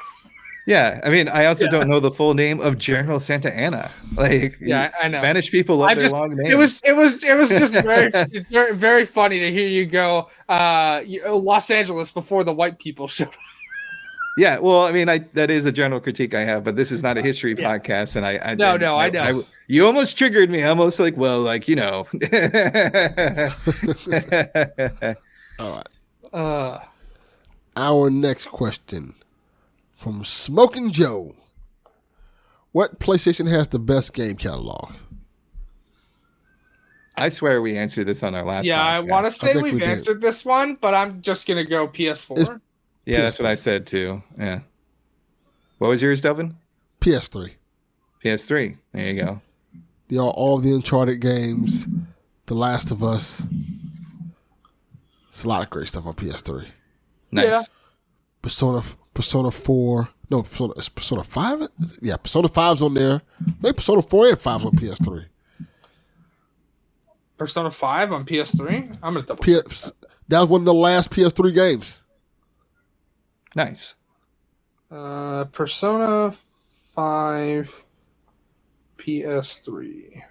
Yeah, I mean, I also don't know the full name of General Santa Ana. Like, I know. Spanish people love their long names. It was just very, very, very funny to hear you go Los Angeles before the white people showed up. Yeah, well, I mean, that is a general critique I have, but this is not a history podcast, and I know. You almost triggered me. I'm almost like, well, like All right. Our next question from Smoking Joe: what PlayStation has the best game catalog? I swear we answered this on our last. Yeah, podcast. I want to say we've answered this one, but I'm just gonna go PS4. Yeah, that's what I said too. Yeah. What was yours, Delvin? PS3. PS3. There you go. All the Uncharted games, The Last of Us. It's a lot of great stuff on PS3. Nice. Yeah. Persona 4. No, Persona 5? Yeah, Persona 5's on there. I think Persona 4 and 5's on PS3. Persona 5 on PS3? I'm going to double check that. That was one of the last PS3 games. Nice. Persona 5 PS3.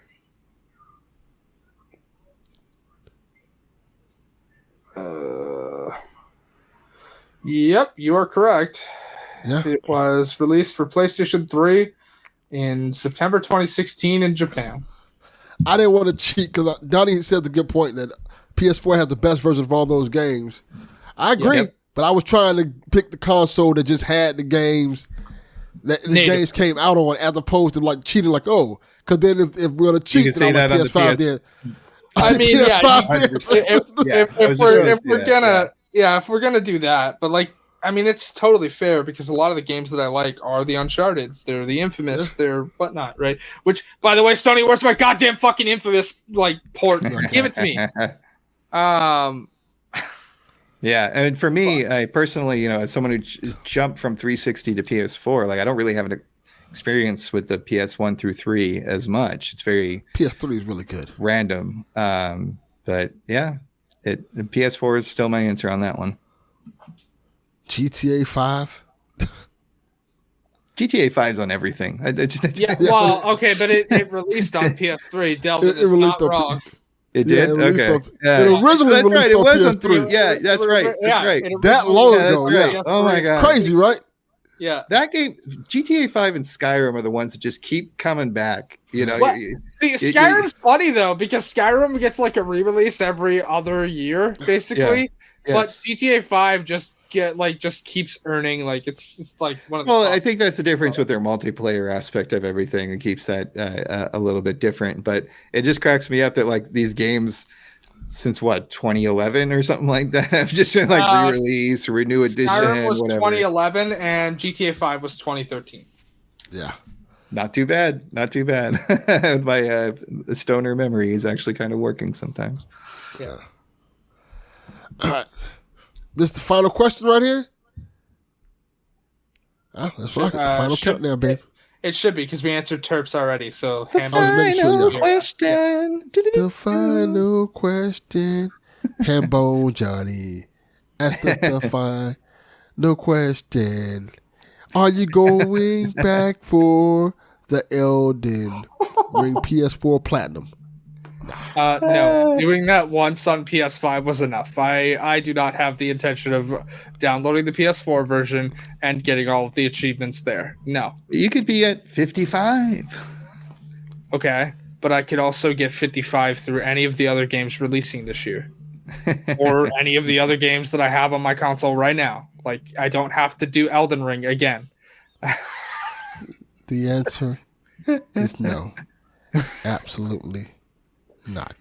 Yep, you are correct. Yeah. It was released for PlayStation 3 in September 2016 in Japan. I didn't want to cheat because Donnie said a good point that PS4 has the best version of all those games. I agree. Yep. But I was trying to pick the console that just had the games that the games came out on, as opposed to like cheating, like because then if we're gonna cheat, then on the PS5 then. I mean, if we're gonna do that, but like I mean, it's totally fair because a lot of the games that I like are the Uncharted. They're the Infamous. They're whatnot, right? Which, by the way, Sony, where's my goddamn fucking Infamous port? Give it to me. Yeah, and for me, I personally, as someone who jumped from 360 to PS4, like I don't really have an experience with the PS1 through 3 as much. It's very PS3 is really good. Random, but yeah, the PS4 is still my answer on that one. GTA 5. GTA 5 is on everything. Well, okay, but it released on PS3. Delvin is not wrong. It did? It okay. It originally that's released right. It on was PS3. on 3. Yeah, that's right. That's right. That long ago, yeah. Oh my god. It's crazy, right? Yeah. That game, GTA 5 and Skyrim are the ones that just keep coming back. See, Skyrim's funny though, because Skyrim gets like a re-release every other year, basically. Yeah. But GTA 5 just keeps earning, like it's like one of the I think that's the difference with their multiplayer aspect of everything and keeps that a little bit different. But it just cracks me up that like these games since 2011 or something like that have just been like re-release, renew edition. Skyrim was whatever. 2011 and GTA 5 was 2013. Yeah. Not too bad. My stoner memory is actually kind of working sometimes. Yeah. All right. This is the final question right here? That's right. Final countdown, babe. It should be because we answered Terps already. So the final question. The final question. Hambone Johnny. Ask us the final question. Are you going back for the Elden Ring PS4 Platinum? No, doing that once on PS5 was enough. I do not have the intention of downloading the PS4 version and getting all of the achievements there. No. You could be at 55. Okay, but I could also get 55 through any of the other games releasing this year. Or any of the other games that I have on my console right now. Like, I don't have to do Elden Ring again. The answer is no. Absolutely not.